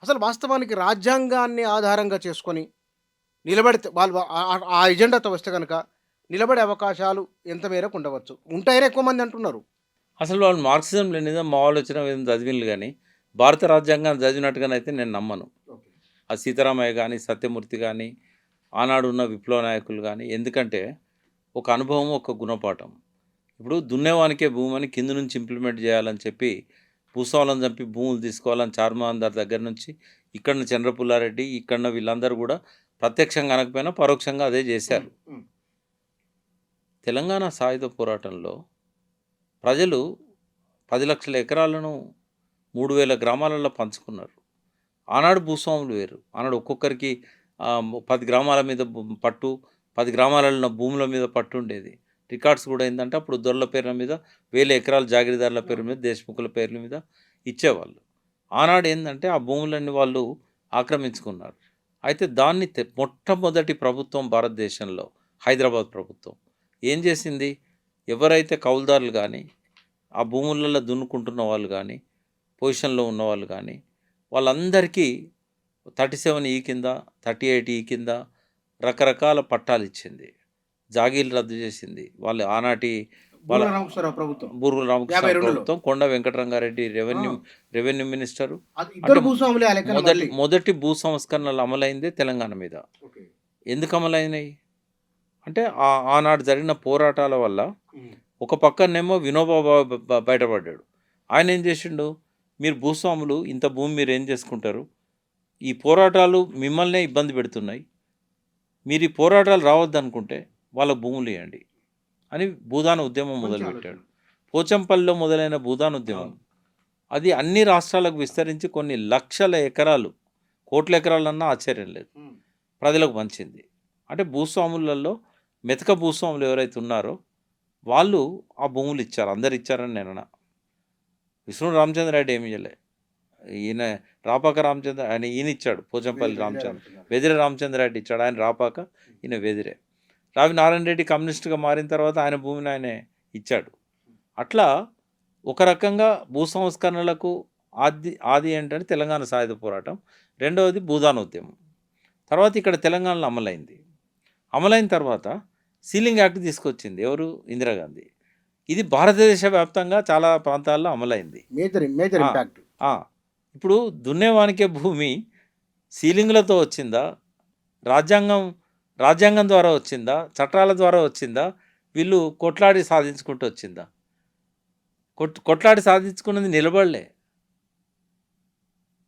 అసలు వాస్తవానికి రాజ్యాంగాన్ని ఆధారంగా చేసుకొని నిలబడితే వాళ్ళు ఆ ఎజెండాతో వస్తే కనుక నిలబడే అవకాశాలు ఎంత మేరకు ఉండవచ్చు? ఉంటాయని ఎక్కువ మంది అంటున్నారు. అసలు వాళ్ళు మార్క్సిజం లెనిజం మావోలోచన విధం చదివిండ్రు కానీ భారత రాజ్యాంగాన్ని చదివినట్టుగానైతే నేను నమ్మను. ఆ సీతారామయ్య కానీ, సత్యమూర్తి కానీ, ఆనాడు ఉన్న విప్లవ నాయకులు కానీ. ఎందుకంటే ఒక అనుభవం, ఒక గుణపాఠం. ఇప్పుడు దున్నేవానికే భూమి అని కింద నుంచి ఇంప్లిమెంట్ చేయాలని చెప్పి, భూస్వాములను చంపి భూములు తీసుకోవాలని చార్మాందార్ దగ్గర నుంచి, ఇక్కడ చంద్రపుల్లారెడ్డి, ఇక్కడ వీళ్ళందరూ కూడా ప్రత్యక్షంగా అనకపోయినా పరోక్షంగా అదే చేశారు. తెలంగాణ సాయుధ పోరాటంలో ప్రజలు 10 లక్షల ఎకరాలను 3,000 గ్రామాలలో పంచుకున్నారు. ఆనాడు భూస్వాములు వేరు. ఆనాడు ఒక్కొక్కరికి 10 గ్రామాల మీద పట్టు, 10 గ్రామాలలో ఉన్న భూముల మీద పట్టు ఉండేది. రికార్డ్స్ కూడా ఏంటంటే అప్పుడు దొరల పేర్ల మీద 1000 ఎకరాలు జాగీర్దారుల పేరు మీద, దేశముఖుల పేర్ల మీద ఇచ్చేవాళ్ళు. ఆనాడు ఏంటంటే ఆ భూములన్నీ వాళ్ళు ఆక్రమించుకున్నారు. అయితే దాన్ని మొట్టమొదటి ప్రభుత్వం భారతదేశంలో హైదరాబాద్ ప్రభుత్వం ఏం చేసింది? ఎవరైతే కౌలుదారులు కానీ, ఆ భూములలో దున్నుకుంటున్న వాళ్ళు కానీ, పొజిషన్లో ఉన్నవాళ్ళు కానీ, వాళ్ళందరికీ 37E కింద, 38E కింద రకరకాల పట్టాలు ఇచ్చింది. జాగీర్లు రద్దు చేసింది. వాళ్ళు ఆనాటి వాళ్ళ బూరుగుల రామకృష్ణ ప్రభుత్వం, కొండ వెంకటరంగారెడ్డి రెవెన్యూ మినిస్టరు. మొదటి భూ సంస్కరణలు అమలైందే తెలంగాణ మీద. ఎందుకు అమలైనాయి అంటే ఆనాడు జరిగిన పోరాటాల వల్ల. ఒక పక్కనేమో వినోబా బయటపడ్డాడు. ఆయన ఏం చేసిండు? మీరు భూస్వాములు, ఇంత భూమి మీరు ఏం చేసుకుంటారు? ఈ పోరాటాలు మిమ్మల్నే ఇబ్బంది పెడుతున్నాయి. మీరు ఈ పోరాటాలు రావద్దనుకుంటే వాళ్ళకు భూములు ఇవ్వండి అని భూదాన ఉద్యమం మొదలుపెట్టాడు. పోచంపల్లిలో మొదలైన భూదాన ఉద్యమం అది అన్ని రాష్ట్రాలకు విస్తరించి కొన్ని లక్షల ఎకరాలు, కోట్ల ఎకరాలన్నా ఆశ్చర్యం లేదు, ప్రజలకు పంచింది. అంటే భూస్వాములలో మెతక భూస్వాములు ఎవరైతే ఉన్నారో వాళ్ళు ఆ భూములు ఇచ్చారు. అందరు ఇచ్చారని నేను విష్ణు రామచంద్ర రెడ్డి ఏమి చేయలే. ఈయన రాపాక రామచంద్ర ఆయన ఈయన ఇచ్చాడు పోచంపల్లి రామచంద్ర, వెదిరే రామచంద్ర రెడ్డి ఇచ్చాడు. ఆయన రాపాక, ఈయన వెదిరే. రావి నారాయణ రెడ్డి కమ్యూనిస్ట్గా మారిన తర్వాత ఆయన భూమిని ఆయనే ఇచ్చాడు. అట్లా ఒక రకంగా భూ సంస్కరణలకు ఆది ఏంటంటే తెలంగాణ సాయుధ పోరాటం, రెండవది భూదాన ఉద్యమం. తర్వాత ఇక్కడ తెలంగాణలో అమలైన తర్వాత సీలింగ్ యాక్ట్ తీసుకొచ్చింది ఎవరు? ఇందిరాగాంధీ. ఇది భారతదేశ వ్యాప్తంగా చాలా ప్రాంతాల్లో అమలైంది. Major impact. ఇప్పుడు దున్నేవానికే భూమి సీలింగ్లతో వచ్చిందా, రాజ్యాంగం ద్వారా వచ్చిందా, చట్టాల ద్వారా వచ్చిందా, వీళ్ళు కొట్లాడి సాధించుకుంటూ వచ్చిందా? కొట్లాడి సాధించుకున్నది నిలబడలే.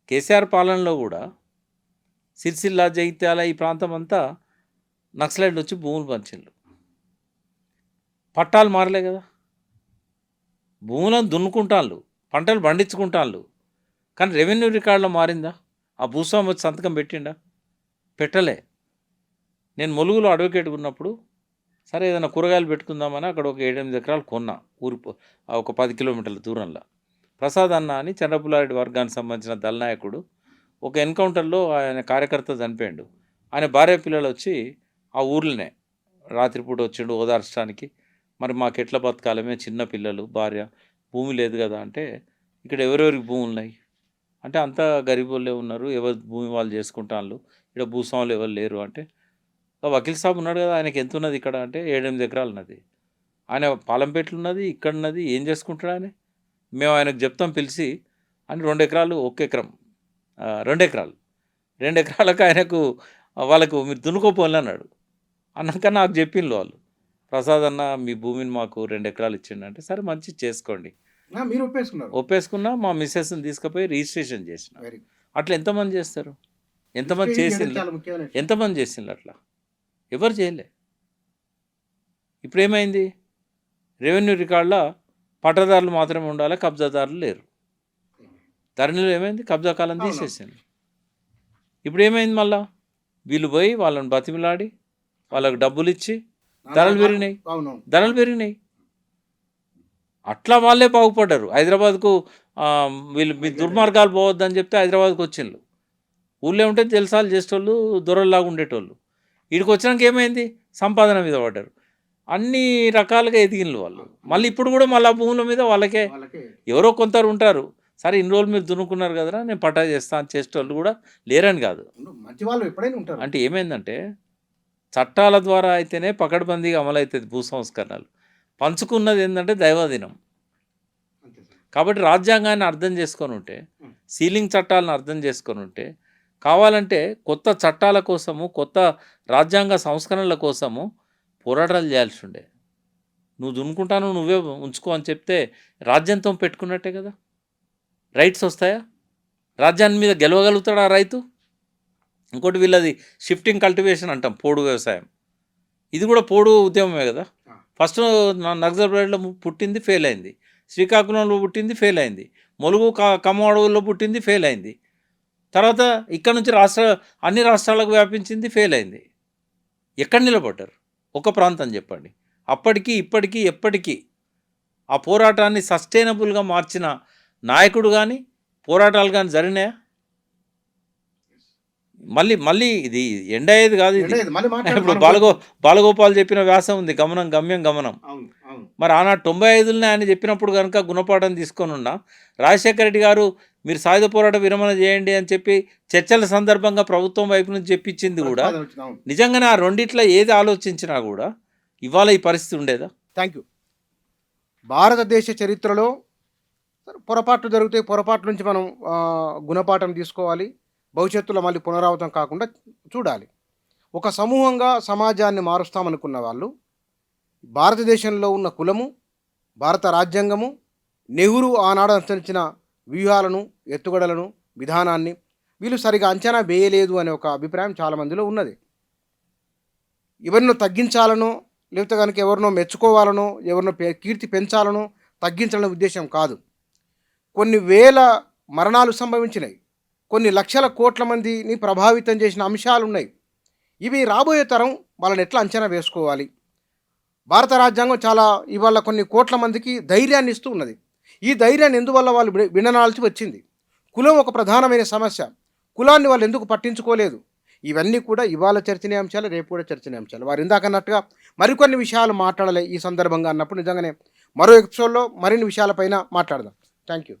కేసీఆర్ పాలనలో కూడా సిరిసిల్ల, జగిత్యాల ఈ ప్రాంతం అంతా నక్సలైట్లు వచ్చి భూములు పంచిండ్రు. పట్టాలు మారలే కదా, భూములను దున్నుకుంటాళ్ళు, పంటలు పండించుకుంటాళ్ళు. కానీ రెవెన్యూ రికార్డులో మారిందా? ఆ భూస్వామి వచ్చి సంతకం పెట్టిండా? పెట్టలే. నేను ములుగులో అడ్వకేట్గా ఉన్నప్పుడు సరే ఏదైనా కూరగాయలు పెట్టుకుందామని అక్కడ ఒక 7-8 ఎకరాలు కొన్నా, ఒక 10 కిలోమీటర్ల దూరంలో. ప్రసాద్ అన్న అని చంద్రపుల్లారెడ్డి వర్గానికి సంబంధించిన దళనాయకుడు, ఒక ఎన్కౌంటర్లో ఆయన కార్యకర్త చనిపోయాడు. ఆయన భార్య పిల్లలు వచ్చి ఆ ఊర్లోనే రాత్రిపూట వచ్చిండు ఓదార్చడానికి. మరి మాకు ఎట్లా బతకాలి, మేము చిన్న పిల్లలు, భార్య, భూమి లేదు కదా అంటే, ఇక్కడ ఎవరెవరికి భూములు ఉన్నాయి అంటే అంతా గరీబోళ్ళే ఉన్నారు, ఎవరు భూమి వాళ్ళు చేసుకుంటాను, ఇక్కడ భూస్వాములు ఎవరు లేరు అంటే, వకీల్ సాబ్ ఉన్నాడు కదా, ఆయనకి ఎంత ఉన్నది ఇక్కడ అంటే 7-8 ఎకరాలు ఉన్నది. ఆయన పాలంపేటలు ఉన్నది, ఇక్కడ ఉన్నది, ఏం చేసుకుంటాడు ఆయన? మేము ఆయనకు చెప్తాం పిలిచి అని 2 ఎకరాలు, 1 ఎకరం, 2 ఎకరాలు, 2 ఎకరాలకు ఆయనకు వాళ్ళకు మీరు దున్నుకోపోలే అన్నాడు. అన్నాక నాకు చెప్పిండ్రు వాళ్ళు, ప్రసాద్ అన్న మీ భూమిని మాకు 2 ఎకరాలు ఇచ్చిండు అంటే, సరే మంచి చేసుకోండి. మీరు ఒప్పేసుకున్నా, మా మిస్సెస్ని తీసుకుపోయి రిజిస్ట్రేషన్ చేసిన. అట్లా ఎంతమంది చేస్తారు? ఎంతమంది చేసిండ్రు అట్లా? ఎవరు చేయలే. ఇప్పుడు ఏమైంది? రెవెన్యూ రికార్డులో పట్టదారులు మాత్రమే ఉండాలి, కబ్జాదారులు లేరు. ధరణిలో ఏమైంది? కబ్జా కాలం తీసేసింది. ఇప్పుడు ఏమైంది? మళ్ళా వీళ్ళు పోయి వాళ్ళని బతిమిలాడి వాళ్ళకు డబ్బులు ఇచ్చి ధరలు పెరిగినాయి. అట్లా వాళ్ళే బాగుపడ్డారు. హైదరాబాద్కు వీళ్ళు మీ దుర్మార్గాలు పోవద్దని చెప్తే హైదరాబాద్కు వచ్చిండ్రు. ఊళ్ళో ఉంటే జల్సాలు చేసేటోళ్ళు, దొరల్లాగా ఉండేటోళ్ళు. వీడికి వచ్చినాక ఏమైంది? సంపాదన మీద పడ్డారు. అన్ని రకాలుగా ఎదిగిన వాళ్ళు. మళ్ళీ ఇప్పుడు కూడా మళ్ళీ ఆ భూముల మీద వాళ్ళకే ఎవరో కొందరు ఉంటారు. సరే ఇన్ని రోజులు మీరు దున్నుకున్నారు కదరా, నేను పట్టా చేస్తాను చేసేటోళ్ళు కూడా లేరని కాదు. మంచి వాళ్ళు ఎప్పుడైనా ఉంటారు. అంటే ఏమైందంటే చట్టాల ద్వారా అయితేనే పకడ్బందీగా అమలవుతుంది భూ సంస్కరణలు. పంచుకున్నది ఏంటంటే దైవాధీనం. కాబట్టి రాజ్యాంగాన్ని అర్థం చేసుకొని ఉంటే, సీలింగ్ చట్టాలను అర్థం చేసుకొని ఉంటే, కావాలంటే కొత్త చట్టాల కోసము, కొత్త రాజ్యాంగ సంస్కరణల కోసము పోరాటాలు చేయాల్సి ఉండే. నువ్వు దున్నుకుంటాను, నువ్వే ఉంచుకో అని చెప్తే రాజ్యంతో పెట్టుకున్నట్టే కదా. రైట్స్ వస్తాయా? రాజ్యాన్ని మీద గెలవగలుగుతాడా రైతు? ఇంకోటి వీళ్ళది షిఫ్టింగ్ కల్టివేషన్ అంటాం, పోడు వ్యవసాయం. ఇది కూడా పోడు ఉద్యమమే కదా. ఫస్ట్ నక్సల్బరీలో పుట్టింది, ఫెయిల్ అయింది. శ్రీకాకుళంలో పుట్టింది, ఫెయిల్ అయింది. ములుగు ఖమ్మం అడవుల్లో పుట్టింది, ఫెయిల్ అయింది. తర్వాత ఇక్కడ నుంచి అన్ని రాష్ట్రాలకు వ్యాపించింది, ఫెయిల్ అయింది. ఎక్కడ నిలబడ్డారు? ఒక ప్రాంతం చెప్పండి. అప్పటికి ఇప్పటికీ ఎప్పటికీ ఆ పోరాటాన్ని సస్టైనబుల్గా మార్చిన నాయకుడు కానీ, పోరాటాలు కానీ జరిగినాయా? మళ్ళీ ఇది ఎండ్ అయ్యేది కాదు. ఇది ఇప్పుడు బాలగోపాల్ చెప్పిన వ్యాసం ఉంది, గమ్యం. మరి ఆనాడు 95 ఆయన చెప్పినప్పుడు కనుక గుణపాఠం తీసుకొని ఉన్నా, రాజశేఖర రెడ్డి గారు మీరు సాయుధ పోరాట విరమణ చేయండి అని చెప్పి చర్చల సందర్భంగా ప్రభుత్వం వైపు నుంచి చెప్పించింది కూడా నిజంగానే ఆ రెండిట్లో ఏది ఆలోచించినా కూడా ఇవాళ ఈ పరిస్థితి ఉండేదా? Thank you. భారతదేశ చరిత్రలో పొరపాట్లు జరుగుతాయి, పొరపాట్ల నుంచి మనం గుణపాఠం తీసుకోవాలి. భవిష్యత్తులో మళ్ళీ పునరావృతం కాకుండా చూడాలి. ఒక సమూహంగా సమాజాన్ని మారుస్తామనుకున్న వాళ్ళు భారతదేశంలో ఉన్న కులము, భారత రాజ్యాంగము, నెహ్రూ ఆనాడు అనుసరించిన వ్యూహాలను, ఎత్తుగడలను, విధానాన్ని వీళ్ళు సరిగా అంచనా వేయలేదు అనే ఒక అభిప్రాయం చాలామందిలో ఉన్నది. ఎవరినో తగ్గించాలనో, లేకపోతే కనుక ఎవరినో మెచ్చుకోవాలనో, ఎవరినో కీర్తి పెంచాలనో, తగ్గించాలనే ఉద్దేశం కాదు. కొన్ని వేల మరణాలు సంభవించినాయి, కొన్ని లక్షల కోట్ల మందిని ప్రభావితం చేసిన అంశాలు ఉన్నాయి. ఇవి రాబోయే తరం వాళ్ళని ఎట్లా అంచనా వేసుకోవాలి? భారత రాజ్యాంగం చాలా ఇవాళ కొన్ని కోట్ల మందికి ధైర్యాన్ని ఇస్తూ ఉన్నది. ఈ ధైర్యాన్ని ఎందువల్ల వాళ్ళు విననాల్సి వచ్చింది? కులం ఒక ప్రధానమైన సమస్య. కులాన్ని వాళ్ళు ఎందుకు పట్టించుకోలేదు? ఇవన్నీ కూడా ఇవాళ చర్చనీయాంశాలు, రేపు కూడా చర్చనీయాంశాలు. వారు ఇందాక అన్నట్టుగా మరికొన్ని విషయాలు మాట్లాడలే ఈ సందర్భంగా అన్నప్పుడు నిజంగానే మరో ఎపిసోడ్‌లో మరిన్ని విషయాలపైన మాట్లాడదాం. Thank you.